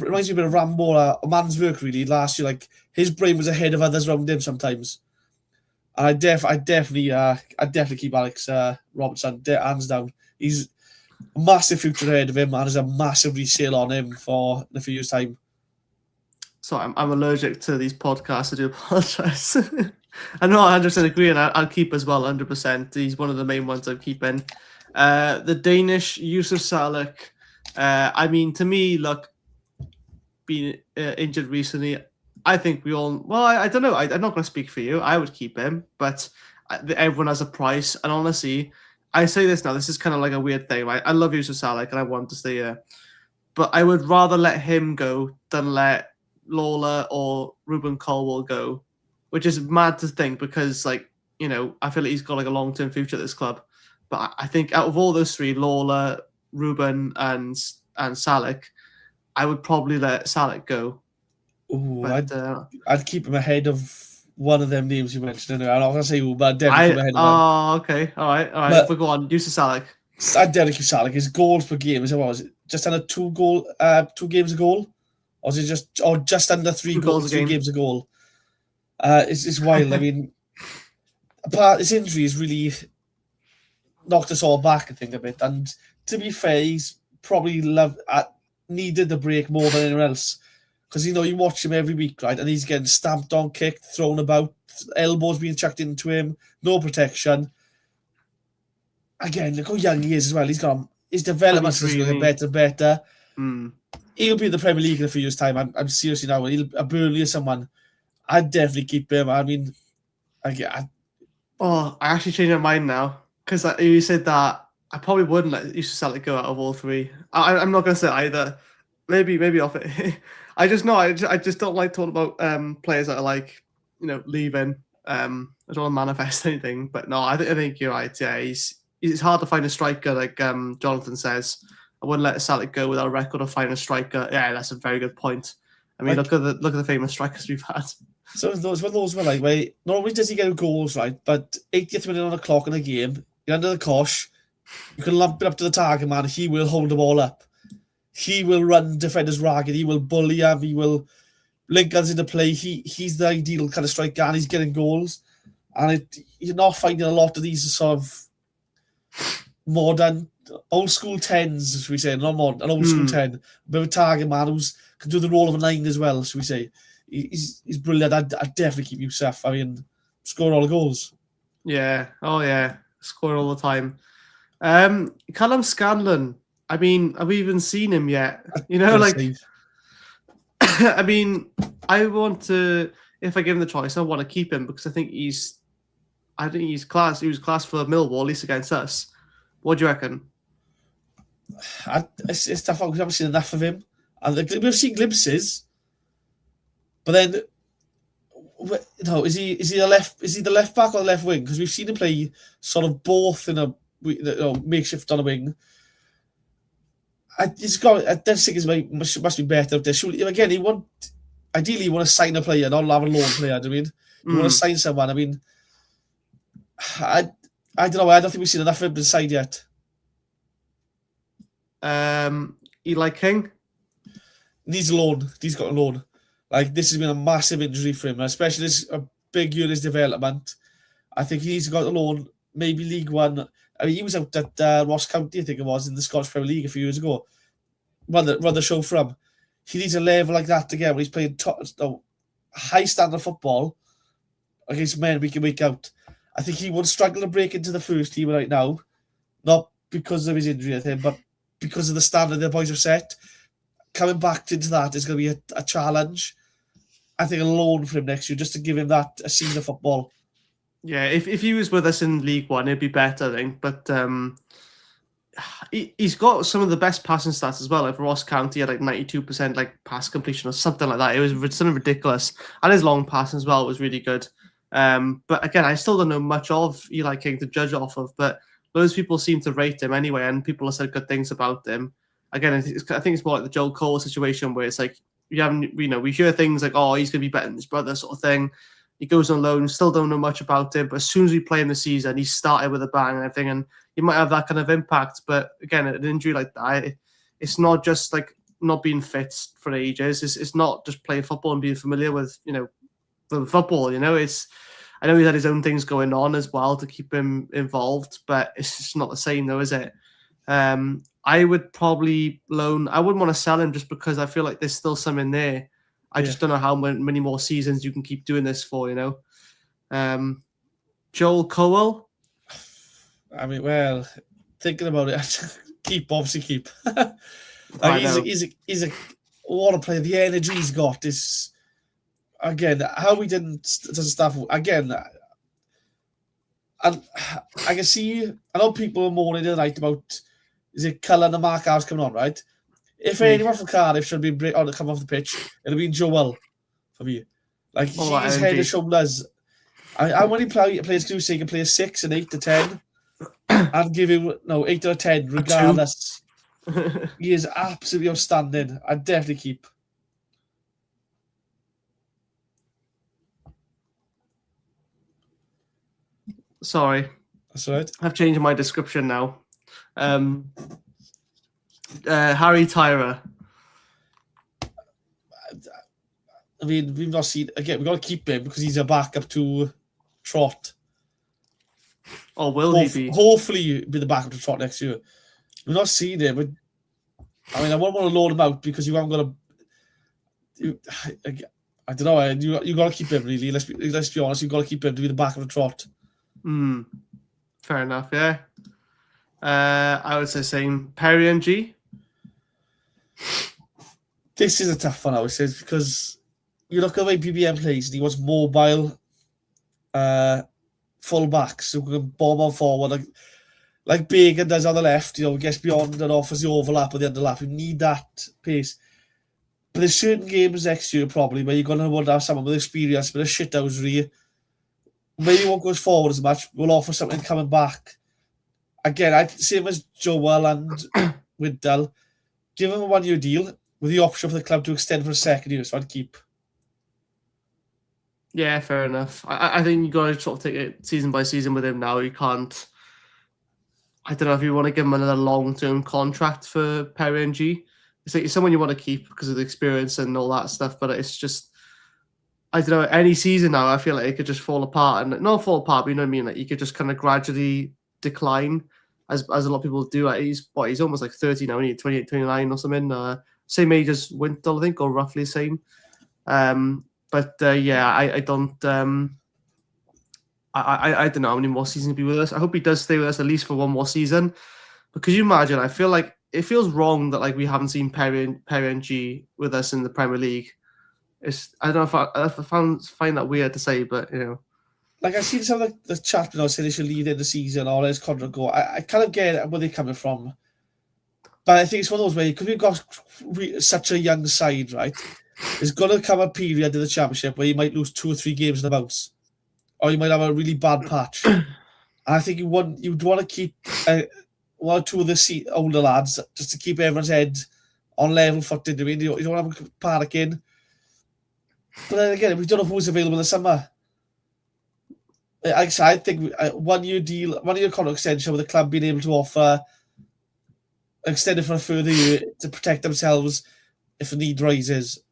reminds me a bit of Rambo, a man's work really. Last year, like his brain was ahead of others around him sometimes. And I definitely keep Alex Robertson hands down. He's a massive future ahead of him, and there's a massive resale on him for in a few years' time. So I'm allergic to these podcasts. I do apologise. I know I 100% agree, and I'll keep as well 100%. He's one of the main ones I'm keeping. The Danish Yusuf Salek. I mean, to me, look, being injured recently, I think we all. Well, I don't know. I'm not going to speak for you. I would keep him, but everyone has a price. And honestly, I say this now. This is kind of like a weird thing, right? I love Yusuf Salek, and I want to stay here, but I would rather let him go than let Lawler or Ruben Colwell go, which is mad to think because, like, I feel like he's got like a long-term future at this club. But I think out of all those 3, Lawler, Ruben, and Salek, I would probably let Salek go. Ooh, but, I'd keep him ahead of one of them names you mentioned. Anyway. I'm not going to say who, but I'd definitely keep him ahead of him. Oh, okay. All right. But go on. Use Salek. I'd definitely keep Salek. His goals per game, is it just under 2 games a goal? Or is it just under 3 games a goal? It's wild. I mean, his injury has really knocked us all back, I think, a bit. And to be fair, he's probably needed the break more than anyone else. Because, you watch him every week, right? And he's getting stamped on, kicked, thrown about, elbows being chucked into him, no protection. Again, look how young he is as well. His development is getting better and better. He'll be in the Premier League in a few years' time. I'm seriously now. A Burnley or someone. I'd definitely keep him. I mean, I actually changed my mind now because you said that. I probably wouldn't let Yusuf Salek go out of all 3. I'm not going to say either. Maybe off it. I just don't like talking about players that are like leaving. I don't want to manifest anything, but no, I think you're right. Yeah, it's hard to find a striker like Jonathan says. I wouldn't let Salek go without a record of finding a striker. Yeah, that's a very good point. I mean, look at the famous strikers we've had. So those were like, where not only does he get goals, right, but 80th minute on the clock in a game, you're under the cosh, you can lump it up to the target man, he will hold the ball up. He will run defenders ragged, he will bully them, he will link us into play. He's the ideal kind of striker, and he's getting goals. And you're not finding a lot of these sort of modern, old school 10s, should we say, not modern, an old school 10, a bit of a target man who can do the role of a 9 as well, should we say. He's brilliant. I'd definitely keep Yusuf. I mean, scoring all the goals. Yeah. Oh, yeah. Scoring all the time. Callum Scanlon. I mean, have we even seen him yet? I mean, I want to, if I give him the choice, I want to keep him because I think he's class. He was class for Millwall, at least against us. What do you reckon? It's tough. We haven't seen enough of him. And we've seen glimpses. But then, is he the left back or the left wing? Because we've seen him play sort of both in a makeshift on a wing. I just think must be better up there. Surely, again, ideally you want to sign a player, not have a loan player. I mean, you want to sign someone. I mean, I don't know. I don't think we've seen enough of him inside yet. Eli King needs a loan. He's got a loan. Like, this has been a massive injury for him, especially a big year in his development. I think he's got a loan, maybe League One. I mean, he was out at Ross County, I think it was, in the Scottish Premier League a few years ago. Run the show from. He needs a level like that again when he's playing high standard football against men week in, week out. I think he would struggle to break into the first team right now, not because of his injury, I think, but because of the standard the boys have set. Coming back into that is going to be a challenge. I think a loan for him next year, just to give him that a season of football. Yeah, if he was with us in League One, it'd be better, I think. But he's got some of the best passing stats as well. Like Ross County had like 92% like pass completion or something like that. It was something ridiculous, and his long pass as well was really good. But again, I still don't know much of Eli King to judge off of. But those people seem to rate him anyway, and people have said good things about him. Again, I think it's more like the Joel Cole situation where it's like we hear things like, oh, he's going to be better than his brother, sort of thing. He goes on loan, still don't know much about him, but as soon as we play him this season, he started with a bang and everything, and he might have that kind of impact. But again, an injury like that, it's not just like not being fit for ages. It's not just playing football and being familiar with the football. I know he's had his own things going on as well to keep him involved, but it's just not the same though, is it? I would probably loan. I wouldn't want to sell him just because I feel like there's still some in there. I just don't know how many more seasons you can keep doing this for, Joel Cowell. I mean, well, thinking about it, obviously keep. He's a what a player. The energy he's got is, again, how we didn't staff again. And I can see. I know people are moaning tonight about is it Cullen and Mark House coming on, right? If anyone from Cardiff should be on to come off the pitch, it'll be Joel for me. Like he's head and shoulders. I when he plays Cruise, he can play a 6, an 8 to 10, and give him 8 or 10 regardless. He is absolutely outstanding. I'd definitely keep. Sorry, that's all right. I've changed my description now. Harry Tyra. I mean, we've not seen again. We've got to keep him because he's a backup to Trot. Or will he be? Hopefully, be the backup to Trot next year. We've not seen him. But, I mean, I wouldn't want to load him out because you haven't got to. I don't know. You got to keep him really. Let's be honest. You've got to keep him to be the backup to Trot. Fair enough. Yeah. I would say same. Perry and G. This is a tough one, I would say, because you look at the way BBM plays and he wants mobile full-backs who can bomb on forward like Bagan does on the left, gets beyond and offers the overlap or the underlap. You need that pace. But there's certain games next year probably where you're going to want to have someone with experience, but a shithousery. Maybe won't go forward as much, will offer something coming back. Again, same as Joel and Widdell. Give him a 1-year deal with the option for the club to extend for a second year, so I'd keep. Yeah, fair enough. I think you've got to sort of take it season by season with him now. You can't. I don't know if you want to give him another long-term contract for Perry and G. It's like someone you want to keep because of the experience and all that stuff, but it's just, I don't know, any season now, I feel like it could just fall apart. And not fall apart, but you know what I mean? Like you could just kind of gradually decline as a lot of people do. Like he's almost like 30 now, 28, 29 or something. Same age as Wintle, I think, or roughly the same. But I don't I don't know how many more seasons he'll be with us. I hope he does stay with us at least for one more season. Because you imagine, I feel like it feels wrong that like we haven't seen Perry and G with us in the Premier League. I don't know if I find that weird to say, but Like I've seen some of the chat saying they should lead in the season or let his contract go. I kind of get where they're coming from. But I think it's one of those where because we've got such a young side, right? There's going to come a period in the Championship where you might lose 2 or 3 games in the bounce. Or you might have a really bad patch. And I think you'd want to keep 1 or 2 of the older lads just to keep everyone's head on level footed. I mean, you don't have to panic in. But then again, we don't know who's available in the summer. I think 1-year deal, 1-year contract extension with the club being able to offer extended for a further year to protect themselves if the need rises.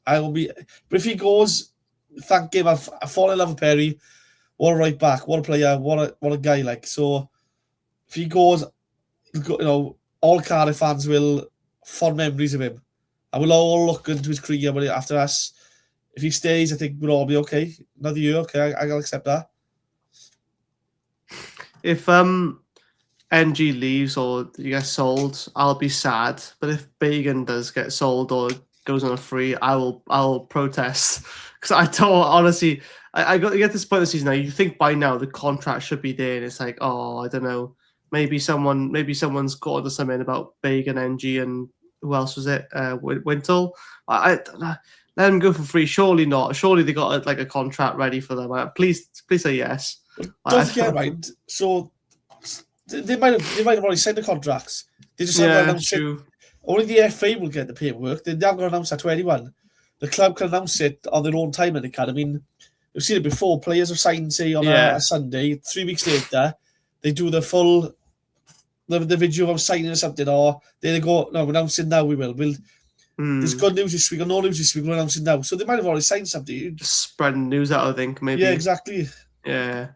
I will be, but if he goes, thank him. I fall in love with Perry. What a right back, what a player, what a guy like. So if he goes, all Cardiff fans will fond memories of him. I will all look into his career after us. If he stays, I think we'll all be okay. Another year, okay, I gotta accept that. If NG leaves or he gets sold, I'll be sad. But if Bagan does get sold or goes on a free, I'll protest because I don't honestly. I got to get to this point of the season now. You think by now the contract should be there, and it's like, oh, I don't know. Maybe someone's got onto something about Bagan, NG, and who else was it? Wintle. I don't know. Let them go for free. Surely not. Surely they got a contract ready for them. Please say yes. Don't forget, right? So they might have already signed the contracts. They just haven't announced it. Only the FA will get the paperwork. They haven't got to announce that to anyone. The club can announce it on their own time, and they can. I mean, we've seen it before. Players have signed, say, on a Sunday. 3 weeks later, they do the full the video of signing or something, or they go, no, we're announcing now. We'll. There's good news this week or no news this week. We're announcing now. So they might have already signed something. Just spreading news out, I think. Maybe. Yeah, exactly. Yeah.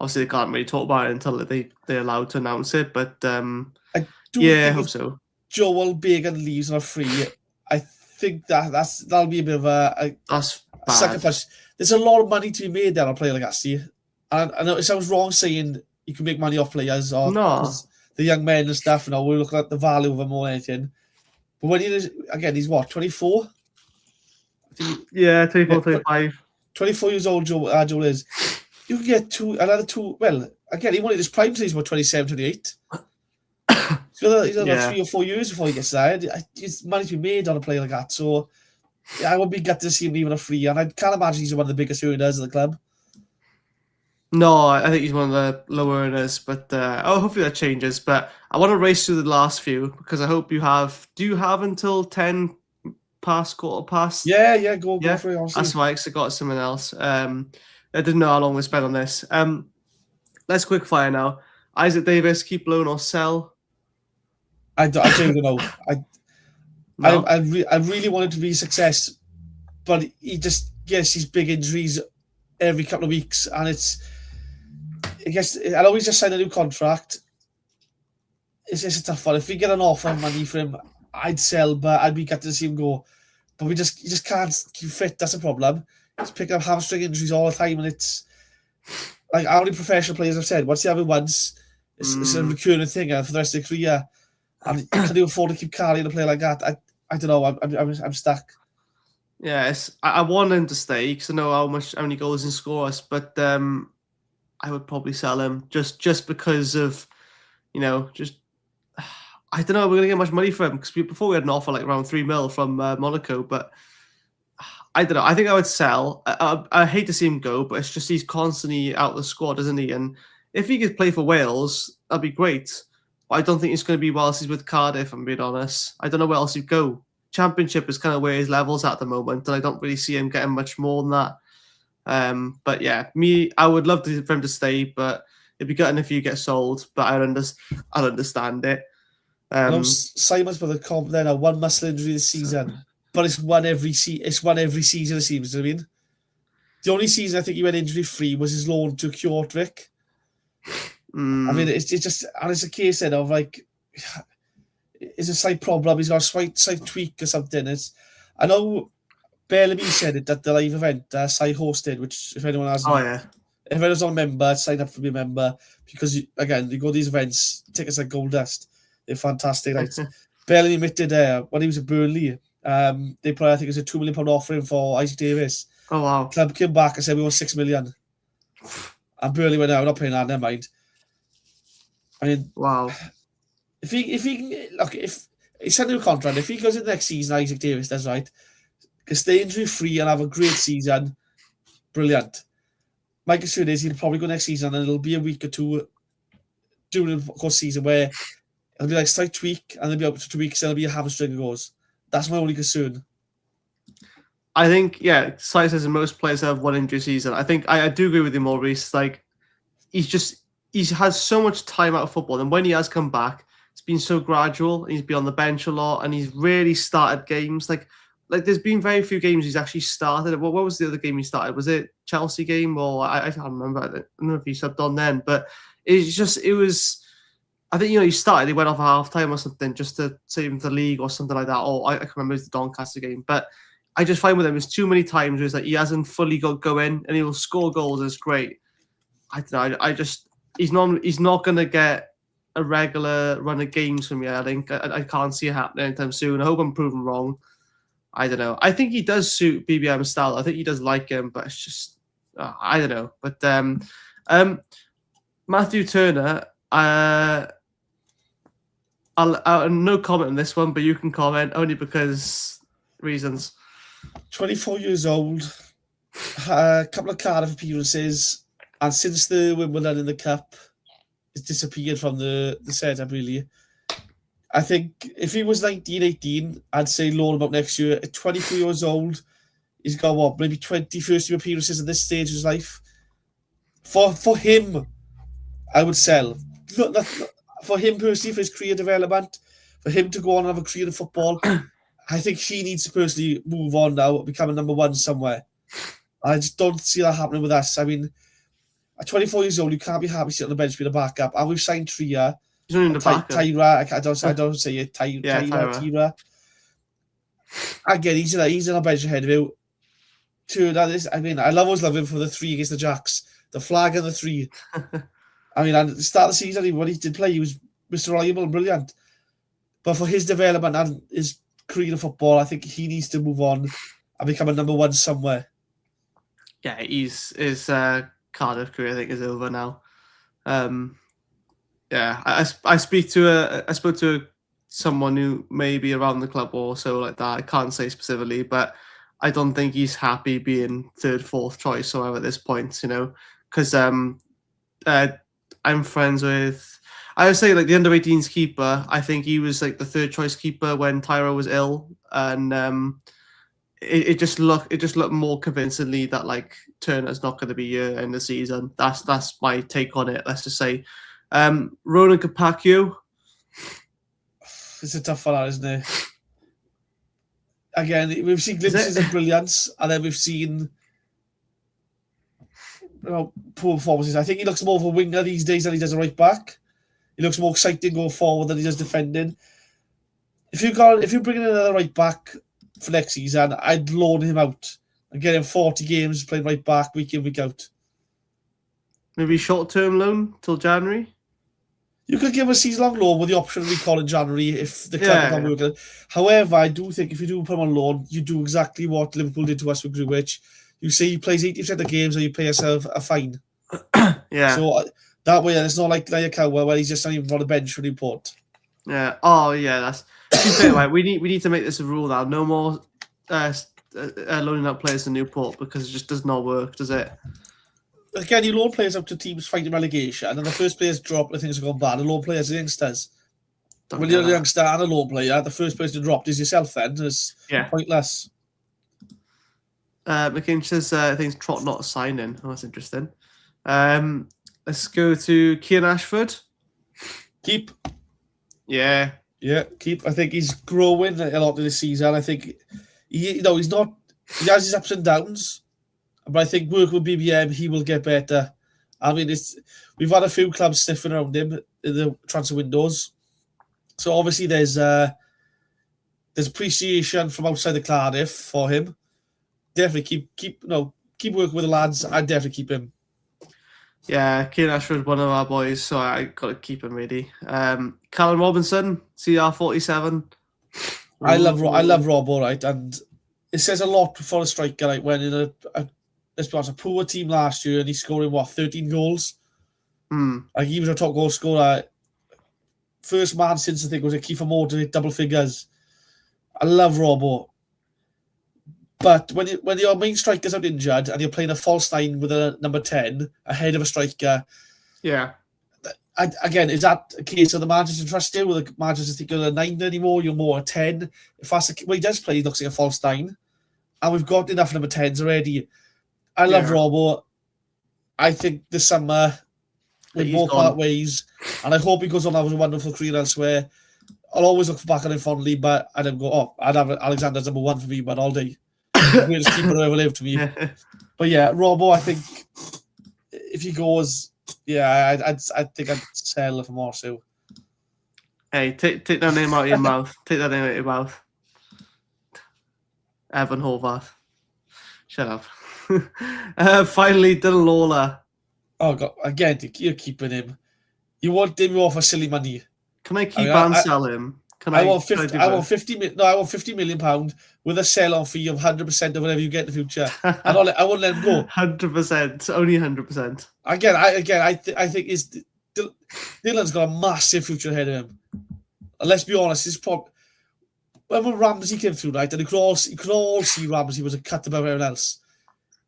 Obviously, they can't really talk about it until they're allowed to announce it. But I hope so. Joel Bagan leaves on a free. I think that'll be a bit of a second punch. There's a lot of money to be made there on a player like that, see. And I know it sounds wrong saying you can make money off players or the young men and stuff. We're looking at the value of them more than anything. But when he's what, 24? 24, 25. 24 years old, Joel is. You can get another two. Well, again, he wanted his prime till he's about 27, 28. He's another 3 or 4 years before he gets there. It's money to be made on a player like that. So, I would be glad to see him leaving a free. And I can't imagine he's one of the biggest earners of the club. No, I think he's one of the lower earners. But hopefully that changes. But I want to race through the last few because I hope you have. Do you have until 10 past, quarter past? Yeah, go for it. That's right, because I got someone else. I didn't know how long we spent on this. Let's quick fire now. Isaac Davis, keep loan or sell? I don't know. I really wanted to be a success, but he just gets these big injuries every couple of weeks, and I'd always just sign a new contract. It's just a tough one. If we get an offer of money for him, I'd sell, but I'd be glad to see him go. But you just can't keep fit. That's a problem. He's picking up hamstring injuries all the time, and it's like how many professional players have said once they have it once, it's a recurring thing, and for the rest of their career. And can you afford to keep carrying a player like that? I don't know. I'm stuck. Yes, I want him to stay because I know how many goals he scores, but I would probably sell him just because of, just I don't know. We're gonna get much money for him because before we had an offer like around 3 mil from Monaco, but I don't know. I think I would sell. I hate to see him go, but it's just he's constantly out of the squad, isn't he? And if he could play for Wales, that'd be great. But I don't think it's going to be whilst he's with Cardiff, I'm being honest. I don't know where else he'd go. Championship is kind of where his level's at the moment, and I don't really see him getting much more than that. But yeah, I would love for him to stay, but it'd be gutting if you get sold. But I'll understand it. Simon's with a comp then, one muscle injury this season, but it's one every season. It seems to me. The only season I think he went injury free was his loan to Kjortvik. I mean, it's just, and it's a case then of like, it's a slight problem. He's got a slight tweak or something. I know Bellamy said it at the live event Sai hosted, which if anyone has, if anyone's not a member, sign up to be a member because you go to these events, tickets like gold dust. They're fantastic. Like Bellamy admitted when he was at Burnley, they probably I think it was a £2 million offering for Isaac Davis. Oh wow! Club came back and said we want $6 million, and Burnley went out. We're not paying that. Never mind. I mean, wow. If he signed a new contract, if he goes in next season, Isaac Davis, that's right, can stay injury free and have a great season, brilliant. My concern is he'll probably go next season and it'll be a week or two during the course season where it'll be like slight tweak and then be up to 2 weeks and it'll be a hamstring that goes. That's my only concern. I think, Sai says most players have one injury season. I think I do agree with him, Maurice. Like he's had so much time out of football, and when he has come back, it's been so gradual. He's been on the bench a lot, and he's really started games. Like there's been very few games he's actually started. What was the other game he started? Was it Chelsea game or I can't remember. I don't know if he subbed on then, but it was. I think he started. He went off at half time or something just to save him the league or something like that. Or I can't remember. It was the Doncaster game, but I just find with him there's too many times where it's like he hasn't fully got going, and he'll score goals. It's great. I don't know. he's not going to get a regular run of games from me. I think I can't see it happening anytime soon. I hope I'm proven wrong. I don't know. I think he does suit BBM's style. I think he does like him, but it's just I don't know. But Matthew Turner, I'll no comment on this one, but you can comment only because reasons. 24 years old, a couple of Cardiff appearances, and since the Wimbledon in the Cup, he's disappeared from the setup, really. I think if he was 19, 18, I'd say loan him up next year. At 24 years old, he's got, what, maybe 20 first-team appearances at this stage of his life. For him, I would sell. For him personally, for his career development, for him to go on and have a career in football, I think he needs to personally move on now, become a number one somewhere. I just don't see that happening with us. I mean, at 24 years old, you can't be happy sitting on the bench being a backup. And we've signed Tria. He's only in the backup. Tyra, I don't say it. Tyra. Again, he's in a bench ahead of you. I always love him for the 3 against the Jacks. The flag and the 3. I mean, at the start of the season, when he did play, he was Mr. Reliable and brilliant. But for his development and his career in football, I think he needs to move on and become a number one somewhere. Yeah, his Cardiff career, I think, is over now. Yeah, I spoke to someone who may be around the club or so like that. I can't say specifically, but I don't think he's happy being third, fourth choice or whatever at this point, because I'm friends with, I would say, like, the under-18s keeper. I think he was like the third choice keeper when Tyro was ill, and it just looked more convincingly that like Turner's not going to be here in the season. That's my take on it. Let's just say, Ronan Capaccio. It's a tough one, isn't it? Again, we've seen glimpses of brilliance, and then we've seen poor performances. I think he looks more of a winger these days than he does a right back. He looks more exciting going forward than he does defending. If you bring in another right back for next season, I'd loan him out and get him 40 games playing right back week in, week out. Maybe short-term loan till January. You could give him a season-long loan with the option of recall in January if the club can't work it. However, I do think if you do put him on loan, you do exactly what Liverpool did to us with Grujic. You say he plays 80% of games, or you pay yourself a fine. Yeah. So that way, it's not like Kawa where he's just not even on the bench for Newport. Yeah. Oh, yeah. That's. Right. We need to make this a rule now. No more loaning out players to Newport, because it just does not work, does it? Again, you loan players up to teams fighting relegation, and then the first players drop when things have gone bad. The loan players are youngsters. When you're a youngster and a loan player, the first person dropped is yourself then. It's pointless. McKinch says things Trot not signing. Oh, that's interesting. Let's go to Kian Ashford. Keep. Yeah, keep. I think he's growing a lot this season. I think he's not. He has his ups and downs, but I think working with BBM, he will get better. I mean, we've had a few clubs sniffing around him in the transfer windows, so obviously there's appreciation from outside the Cardiff for him. Definitely keep working with the lads. I'd definitely keep him. Yeah, Kian Ashford, one of our boys, so I got to keep him ready. Callum Robinson, CR47. I love Rob, right, and it says a lot for a striker. Like when in a poor team last year, and he's scoring 13 goals. Like he was a top goal scorer. First man since I think was a Kiefer Moore to hit double figures. I love Robbo. But when your main striker's out injured and you're playing a false 9 with a number 10 ahead of a striker, again, is that a case of the manager to trust you? Will the manager just think you're a 9 anymore? You're more a 10? If that's he does play, he looks like a false 9. And we've got enough number 10s already. I love Robbo. I think this summer we both part ways, and I hope he goes on to have a wonderful career elsewhere. I'll always look back on him fondly, but I don't go, I'd have Alexander's number 1 for me, but all day. Greatest keeper who ever lived to me. But yeah, Robbo, I think if he goes, I think I'd sell for more so. Hey, take that name out of your mouth. Take that name out of your mouth. Evan Horvath. Shut up. Finally, Dylan Lawler. Oh God! Again, you're keeping him. You want him off for silly money. Can I keep and sell him? I want 50. I want 50 million. No, I want £50 million with a sell-on fee of 100% of whatever you get in the future. I won't let him go. 100%, only 100%. Again, I think Dylan's got a massive future ahead of him. And let's be honest, his problem. When Ramsey came through, right, and you could all see Ramsey was a cut above everyone else.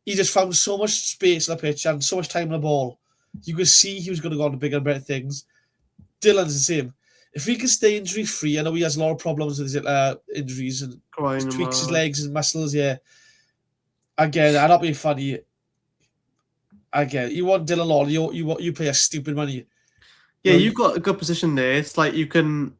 He just found so much space on the pitch and so much time on the ball. You could see he was going to go on to bigger and better things. Dylan's the same. If he can stay injury-free, I know he has a lot of problems with his injuries and tweaks his legs and muscles, yeah. Again, I'm not being funny. Again, you want Dylan Lawler, you pay a stupid money. Yeah, you've got a good position there. It's like you can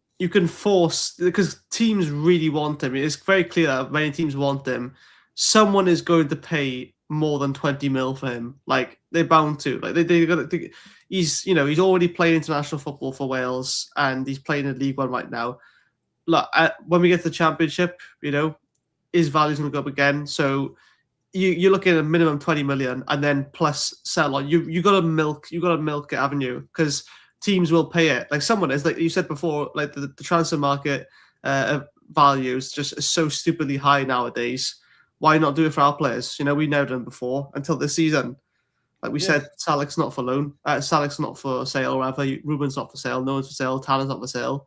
force, because teams really want him. It's very clear that many teams want him. Someone is going to pay more than 20 mil for him. Like, they're bound to. Like they got to. He's already playing international football for Wales, and he's playing in League One right now. Look, when we get to the Championship, his value's going to go up again. So you're looking at a minimum 20 million, and then plus sell on. You got to milk it, haven't you? Because teams will pay it. Like someone is, like you said before, like the transfer market values just so stupidly high nowadays. Why not do it for our players? We never done before until this season. Like we said, Salah's not for loan. Salah's not for sale, or rather. Ruben's not for sale. No one's for sale. Tanner's not for sale.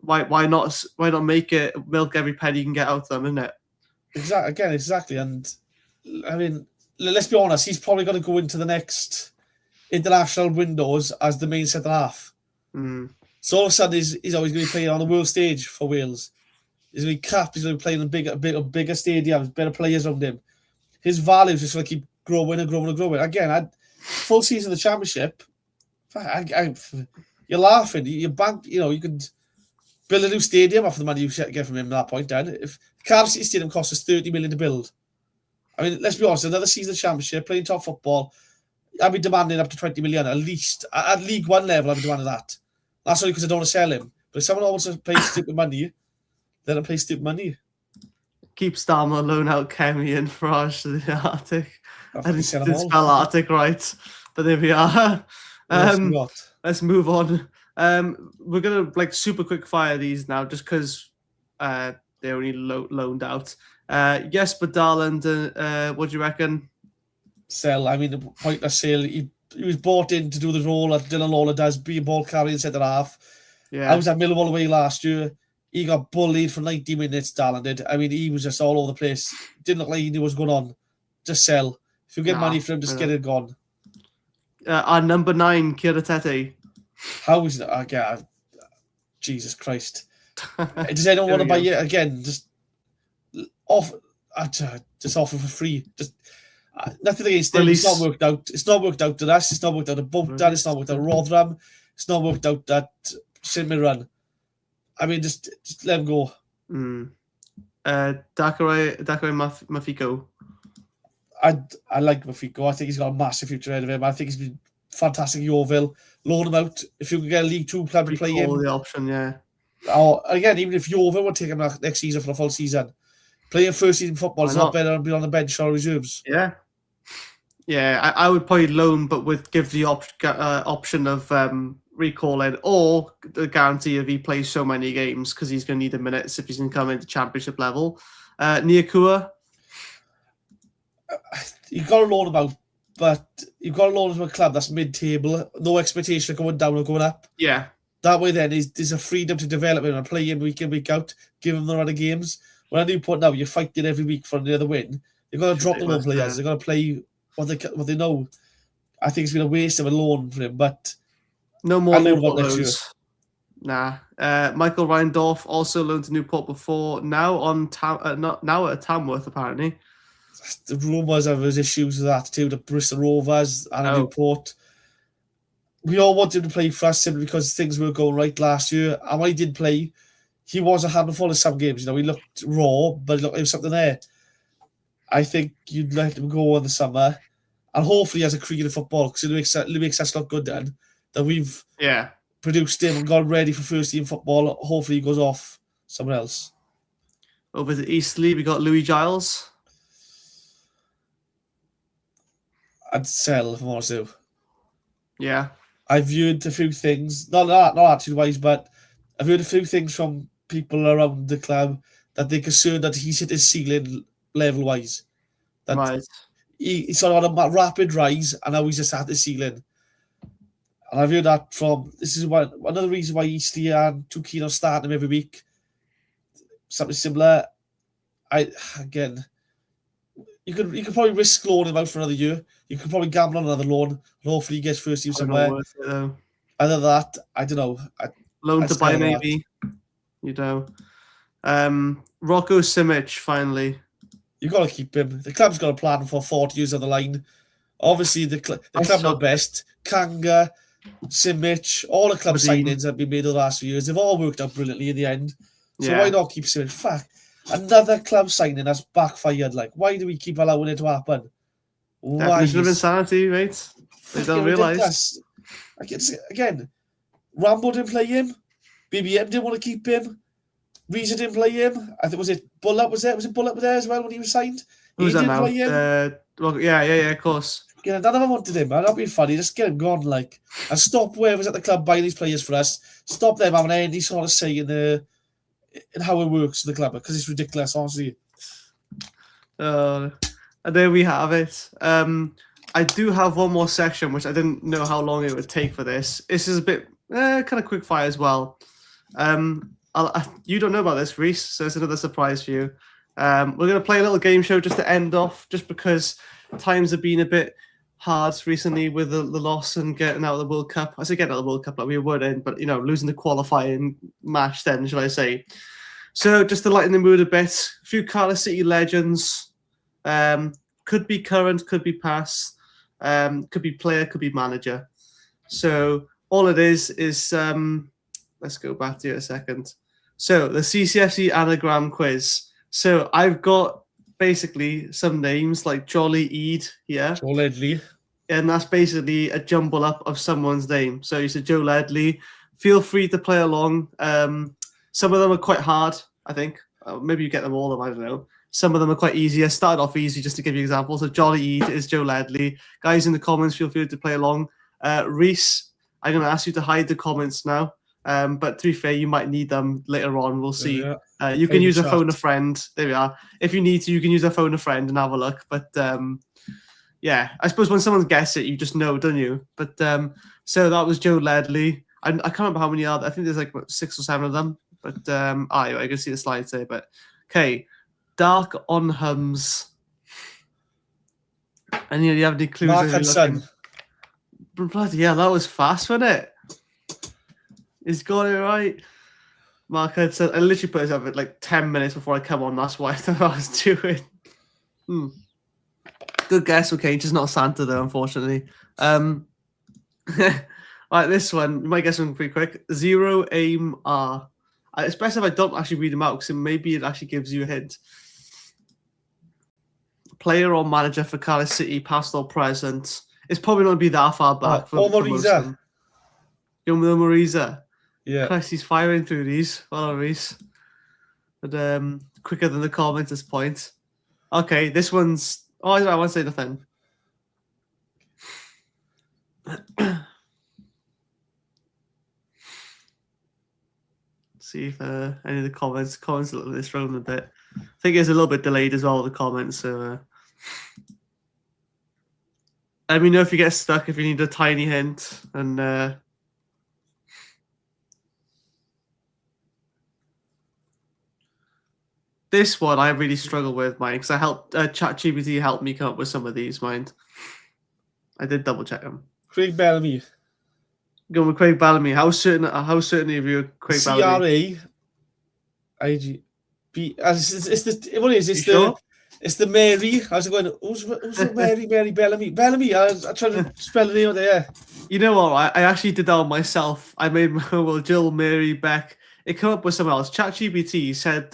Why not make it milk every penny you can get out of them, isn't it? Exactly. And I mean, let's be honest. He's probably going to go into the next international windows as the main centre half. So all of a sudden, he's always going to be playing on the world stage for Wales. He's going to be capped. He's going to be playing in bigger stadiums, better players around him. His value is just going to keep growing and growing and growing. Again, full season of the Championship, you're laughing. You bank, you could build a new stadium off the money you get from him at that point. Then, if Cardiff City Stadium costs us 30 million to build, I mean, let's be honest, another season of the Championship, playing top football, I'd be demanding up to 20 million at least. At League One level, I'd be demanding that. That's only because I don't want to sell him. But if someone wants to pay stupid money, let him pay stupid money. Keep Starmer, loan out Kemi and Farage to the Arctic. I didn't spell Arctic right, but there we are. Let's move on. We're gonna super quick fire these now, just because they're only loaned out. Yes, but Darland, what do you reckon? Sell. I mean, the pointless sale. He was bought in to do the role that Dylan Lawler does, be a ball carrying centre half. Yeah, I was at Millwall away last year. He got bullied for 90 minutes, Darland did. I mean, he was just all over the place. Didn't look like he knew what was going on. Just sell. If you get money for him, just get it gone. Our number 9, Cardiff. How is that? Jesus Christ. Does anyone want to buy it again? Just offer for free. Just nothing against him. It's not worked out. It's not worked out to us. It's not worked out at Bolton. It's not worked out at Rotherham. It's not worked out at St Mirren. I mean, just let him go. Dakare Mafiko. I like Mafiko. I think he's got a massive future ahead of him. I think he's been fantastic at Yeovil. Loan him out. If you can get a League 2 club to play him. The option, yeah. Or again, even if Yeovil would take him next season for the full season, playing first season football is not better than being on the bench or reserves. Yeah. Yeah, I would probably loan, but give the option of recalling, or the guarantee of he plays so many games because he's going to need the minutes if he's going to come into Championship level. Niakua. You've got to loan him out, but you've got to loan him to a club that's mid-table, no expectation of going down or going up. Yeah. That way then, there's a freedom to develop him and play him week in, week out, give him the run of games. When I do put now, you're fighting every week for another win. You've got to drop the loan players. They've got to play what they know. I think it's been a waste of a loan for him, but no more Newport loans. Nah. Michael Reindorf also loaned to Newport before. Now now at Tamworth apparently. The rumours of his issues with attitude at Bristol Rovers and at Newport. We all wanted him to play for us simply because things were going right last year. And when he did play, he was a handful in some games. He looked raw, but there was something there. I think you'd let him go in the summer, and hopefully he has a career in football, because it makes us look good then, that we've produced him and got him ready for first team football. Hopefully he goes off somewhere else. Over to Eastleigh, we got Louis Giles. I'd sell if I want to. Yeah. I've heard a few things, not attitude-wise, but I've heard a few things from people around the club that they're concerned that he's hit his ceiling level-wise. That Right. he's sort of on a rapid rise, and now he's just at the ceiling. And I've heard that from, this is one of the reasons why Eastley aren't too keen on starting him every week. Something similar. You could probably risk loaning him out for another year. You could probably gamble on another loan, and hopefully he gets first team somewhere. Other than that, I don't know. Loan to buy, maybe. You know. Rocco Simic, finally. You've got to keep him. The club's got a plan for 40 years on the line. Obviously, the club know best. Kanga, Simic, all the club signings that have been made over the last few years, they've all worked out brilliantly in the end. So why not keep Simic? Fuck. Another club signing that's backfired. Like, why do we keep allowing it to happen? Definition of insanity, mate. They don't realise. Again, Rambo didn't play him. BBM didn't want to keep him. Reza didn't play him. I think was it Bullet was there? Was it Bullet there as well when he was signed? Who's that now? Play him. Yeah, of course. Yeah, none of them wanted him, man. That'd be funny. Just get him gone, like, and stop whoever's at the club buying these players for us. Stop them having any sort of say in how it works for the club, because it's ridiculous, honestly. And there we have it. I do have one more section, which I didn't know how long it would take for this. This is a bit kind of quick fire as well. You don't know about this, Reese, so it's another surprise for you. We're going to play a little game show just to end off, just because times have been a bit hard recently with the loss and getting out of the World Cup. I say getting out of the World Cup, like we were in, but, losing the qualifying match then, shall I say. So just to lighten the mood a bit, a few Cardiff City legends. Could be current, could be past, could be player, could be manager. So all it is let's go back to it a second. So the CCFC anagram quiz. So I've got basically some names like Jolly Eid here. Joe Ledley. And that's basically a jumble up of someone's name. So you said Joe Ledley. Feel free to play along. Some of them are quite hard, I think. Maybe you get them all of them, I don't know. Some of them are quite easy. I started off easy just to give you examples. So Jolly Eid is Joe Ledley. Guys in the comments, feel free to play along. Reese, I'm going to ask you to hide the comments now. But to be fair, you might need them later on. We'll see. You can use a phone a friend. There we are. If you need to, you can use a phone a friend and have a look. But I suppose when someone gets it, you just know, don't you? But so that was Joe Ledley. I can't remember how many are there. I think there's like 6 or 7 of them. But I can see the slides there. But okay, Dark on Hums. And you have any clues? Mark Hudson. Bloody hell, that was fast, wasn't it? He's got it right. Mark Hudson. I literally put this up at like 10 minutes before I come on. That's why I thought I was doing. Good guess, okay. Just not Santa, though, unfortunately. Right, this one. You might guess one pretty quick. Zero Aim R. Especially if I don't actually read them out, because maybe it actually gives you a hint. Player or manager for Cardiff City, past or present. It's probably not going to be that far back. For Mariza. Young Mariza. Yeah. Christ, he's firing through these. Well, Reese. But quicker than the comments at this point. Okay, this one's... Oh, I won't say nothing. See if any of the comments a little bit thrown a bit. I think it's a little bit delayed as well, the comments. So let me know if you get stuck, if you need a tiny hint. And this one I really struggle with, mine, because I helped ChatGPT help me come up with some of these, mind. I did double check them. Craig Bellamy. Going with Craig Bellamy. How certain are you of Craig Bellamy? C-R-A-I-G-B. It's the Mary. I was going, who's the Mary Bellamy? Bellamy. I tried to spell the name of there. You know what? I actually did that on myself. I made Jill, Mary, Beck. It came up with someone else. ChatGPT said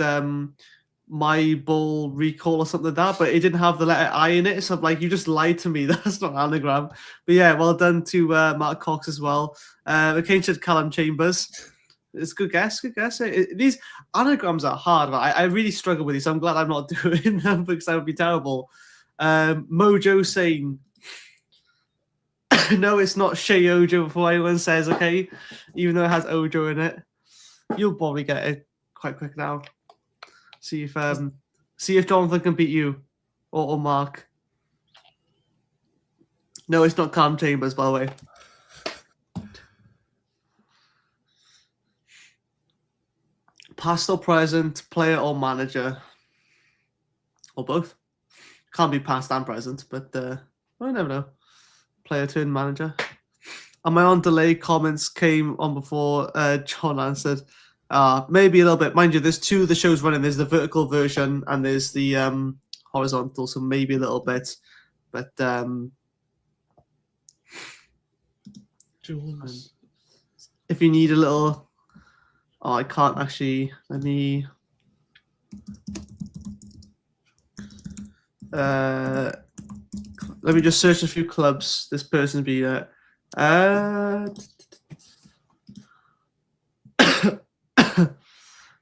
my bull recall or something like that, but it didn't have the letter I in it. So I'm like, you just lied to me. That's not an anagram. But yeah, well done to Mark Cox as well. McCain said Callum Chambers. It's a good guess. Good guess. These anagrams are hard. But I really struggle with these. So I'm glad I'm not doing them because that would be terrible. Mojo saying No, it's not Shea Ojo before anyone says, okay? Even though it has Ojo in it. You'll probably get it quite quick now. See if Jonathan can beat you or Mark. No, it's not Cam Chambers, by the way. Past or present, player or manager. Or both. Can't be past and present, but I never know. Player turned manager. And my on delay comments came on before John answered. Maybe a little bit. Mind you, there's two of the shows running. There's the vertical version and there's the horizontal, so maybe a little bit. But if you need a little... Oh, I can't actually... Let me just search a few clubs this person be at.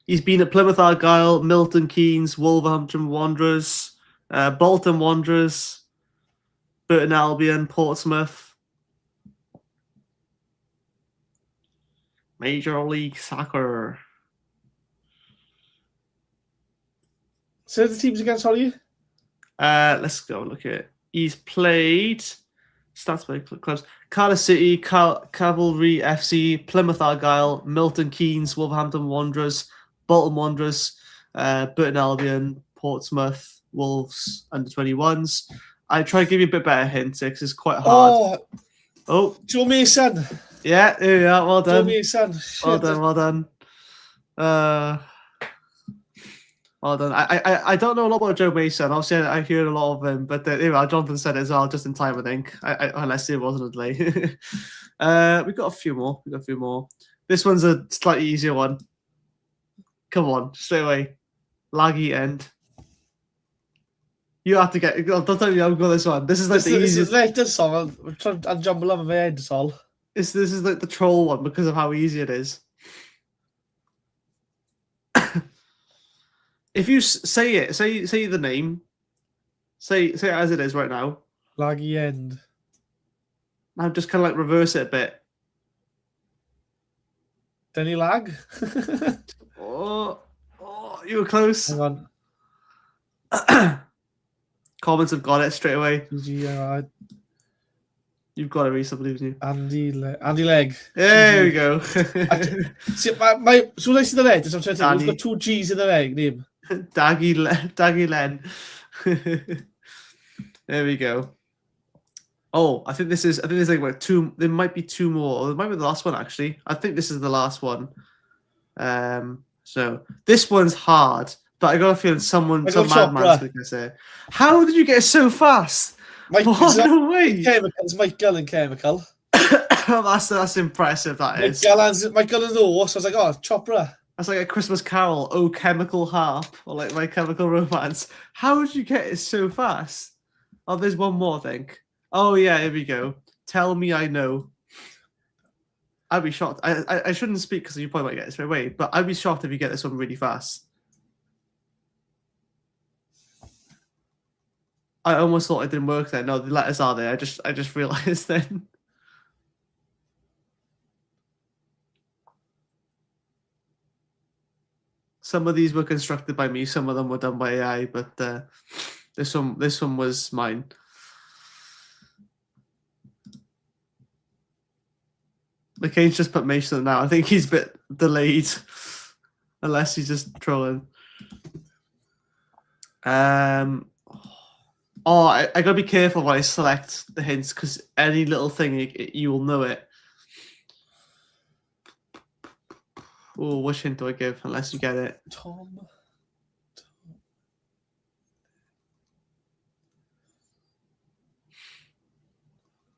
He's been at Plymouth Argyle, Milton Keynes, Wolverhampton Wanderers, Bolton Wanderers, Burton Albion, Portsmouth, Major League Soccer. So the teams again, sorry? Let's go look at it. He's played stats by clubs: Cardiff City, Cavalry FC, Plymouth Argyle, Milton Keynes, Wolverhampton Wanderers, Bolton Wanderers, Burton Albion, Portsmouth, Wolves, under 21s. I try to give you a bit better hints because it's quite hard. Oh, Joe Mason. Yeah, there we are. Well done. Joe Mason. Well done. Well done. Well done. I don't know a lot about Joe Mason. Obviously, I hear a lot of him, but anyway, Jonathan said it as well, just in time, I think. Unless it wasn't a delay. We've got a few more. This one's a slightly easier one. Come on, straight away. Laggy end. You have to get. Don't tell me I've got this one. This is like the easiest. This is like this song. I'm trying to jumble over my head. That's all. This is like the troll one because of how easy it is. If you say it, say the name. Say it as it is right now. Laggy end. Now just kind of like reverse it a bit. Denny Lag. Oh, you were close. Hang on. Comments have got it straight away. You've got it, Reece, I believe in you. Andy Leg. There we go. See, my so I see the leg. I'm trying to think. We've got two G's in the leg name. Daggy Len. There we go. Oh, I think there's like about two. There might be two more. Or it might be the last one actually. I think this is the last one. So this one's hard, but I got a feeling some madman's going to say. How did you get it so fast? No way. Chemicals, Mike Gullen chemical. That's impressive. That is. Mike Gullen's horse. I was like, oh, Chopra. That's like a Christmas Carol. Oh, Chemical Harp, or like My Chemical Romance. How did you get it so fast? Oh, there's one more, I think. Oh yeah, here we go. Tell Me I Know. I'd be shocked. I shouldn't speak because you probably might get it straight away, but I'd be shocked if you get this one really fast. I almost thought it didn't work then. No, the letters are there. I just realised then. Some of these were constructed by me. Some of them were done by AI, but this one was mine. McCain's just put Mason now. I think he's a bit delayed, unless he's just trolling. I gotta be careful when I select the hints because any little thing you will know it. Oh, which hint do I give? Unless you get it. Tom.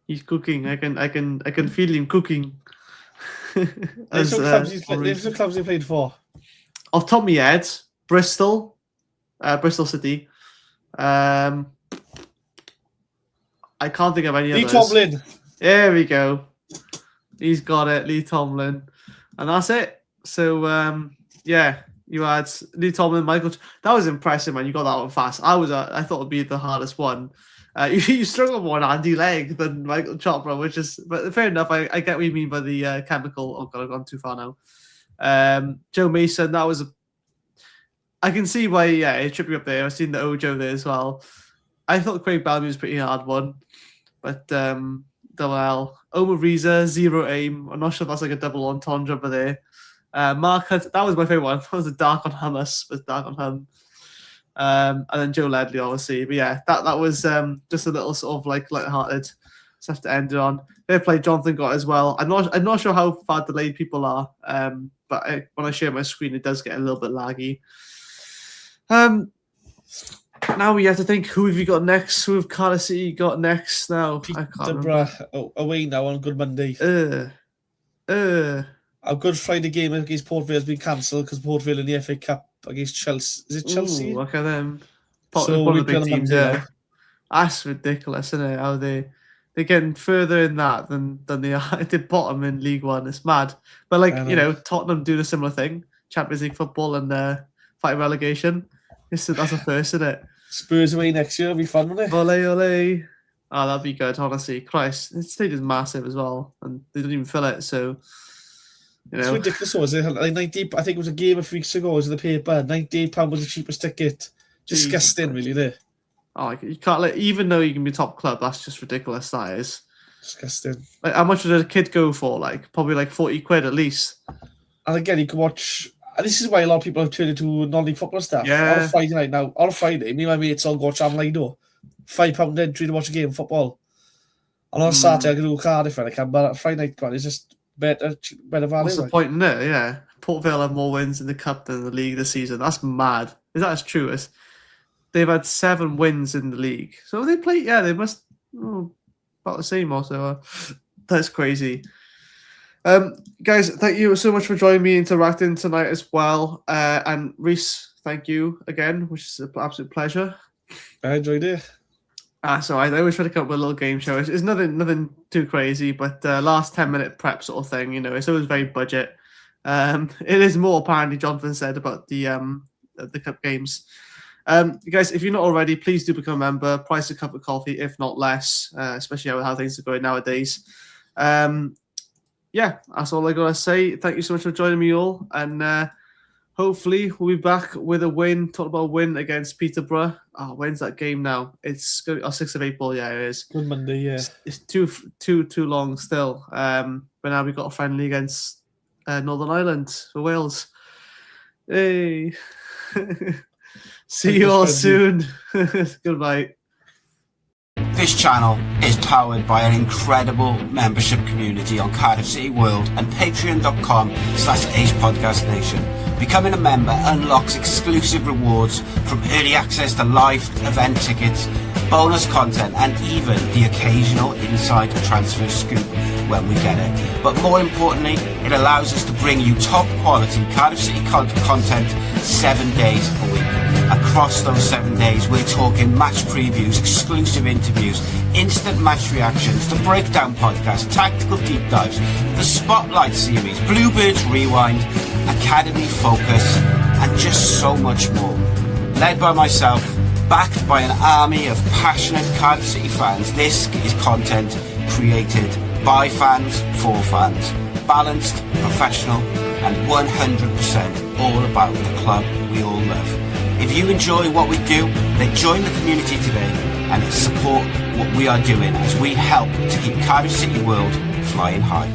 He's cooking. I can feel him cooking. There's some clubs he played for. Off top of my head, Bristol City. I can't think of any others. Lee Tomlin. There we go. He's got it, Lee Tomlin, and that's it. So yeah, you had Lee Tomlin, Michael. That was impressive, man. You got that one fast. I thought it'd be the hardest one. You struggle more on Andy Legg than Michael Chopra, but fair enough. I get what you mean by the chemical. Oh god, I've gone too far now. Joe Mason, I can see why. Yeah, it tripped me up there. I've seen the Ojo there as well. I thought Craig Bellamy was a pretty hard one, but double L. Omar Reza, zero aim. I'm not sure if that's like a double entendre over there. Mark Hunt, that was my favourite one. That was a dark on Hummus, but dark on Hum. And then Joe Ledley, obviously. But yeah, that was just a little sort of like light-hearted stuff to end it on. Fair play, Jonathan got as well. I'm not sure how far delayed people are, but when I share my screen, it does get a little bit laggy. Now we have to think, who have you got next? Who have Cardiff City got next now? Peterborough away now on Good Monday. Our Good Friday game against Port Vale has been cancelled because Port Vale in the FA Cup against Chelsea. Is it Chelsea? Ooh, look at them. So one of the we're big teams, yeah. That's ridiculous, isn't it? How they're getting further in that than they are at the bottom in League One. It's mad. But Tottenham doing a similar thing. Champions League football and fighting relegation. That's a first, isn't it? Spurs away next year. It'll be fun, won't it? Ole. Oh, that'd be good, honestly. Christ. The stadium's massive as well. And they don't even fill it, so... It's ridiculous, was it? Like 90, I think it was a game a few weeks ago. It was in the paper. £98 was the cheapest ticket. Disgusting, really, there. Oh, you can't even though you can be top club, that's just ridiculous. That is disgusting. Like, how much would a kid go for? Like probably like 40 quid at least. And again, you can watch. And this is why a lot of people have turned into non-league football stuff. Yeah. On a Friday night now. On a Friday, me and my mates all go watch Lido. £5 entry to watch a game of football. And on a Saturday, I can do Cardiff and I can. But Friday night, it's just better value. What's the point in it? Yeah. Port Vale have more wins in the cup than the league this season. That's mad. Is that as true as? They've had 7 wins in the league. So they play, they must about the same also. That's crazy. Guys, thank you so much for joining me interacting tonight as well. And Reese, thank you again, which is an absolute pleasure. I enjoyed it. So I always try to come up with a little game show. It's nothing too crazy, but last 10-minute prep sort of thing, it's always very budget. It is more, apparently, Jonathan said about the cup games. Guys, if you're not already, please do become a member. Price a cup of coffee, if not less, especially how things are going nowadays. That's all I got to say. Thank you so much for joining me all. And hopefully we'll be back with a win. Talk about a win against Peterborough. Oh, when's that game now? It's going to be 6th of April. Yeah, it is. Good Monday, yeah. It's too long still. But now we've got a friendly against Northern Ireland for Wales. Hey. See you all soon. Goodbye. This channel is powered by an incredible membership community on Cardiff City World and patreon.com/AcePodcastNation. Becoming a member unlocks exclusive rewards from early access to live event tickets, bonus content, and even the occasional inside transfer scoop when we get it. But more importantly, it allows us to bring you top quality Cardiff City content 7 days a week. Across those 7 days, we're talking match previews, exclusive interviews, instant match reactions, the breakdown podcast, tactical deep dives, the Spotlight series, Bluebirds Rewind, Academy Focus, and just so much more. Led by myself, backed by an army of passionate Cardiff City fans, this is content created by fans, for fans, balanced, professional, and 100% all about the club we all love. If you enjoy what we do, then join the community today and support what we are doing as we help to keep Cardiff City World flying high.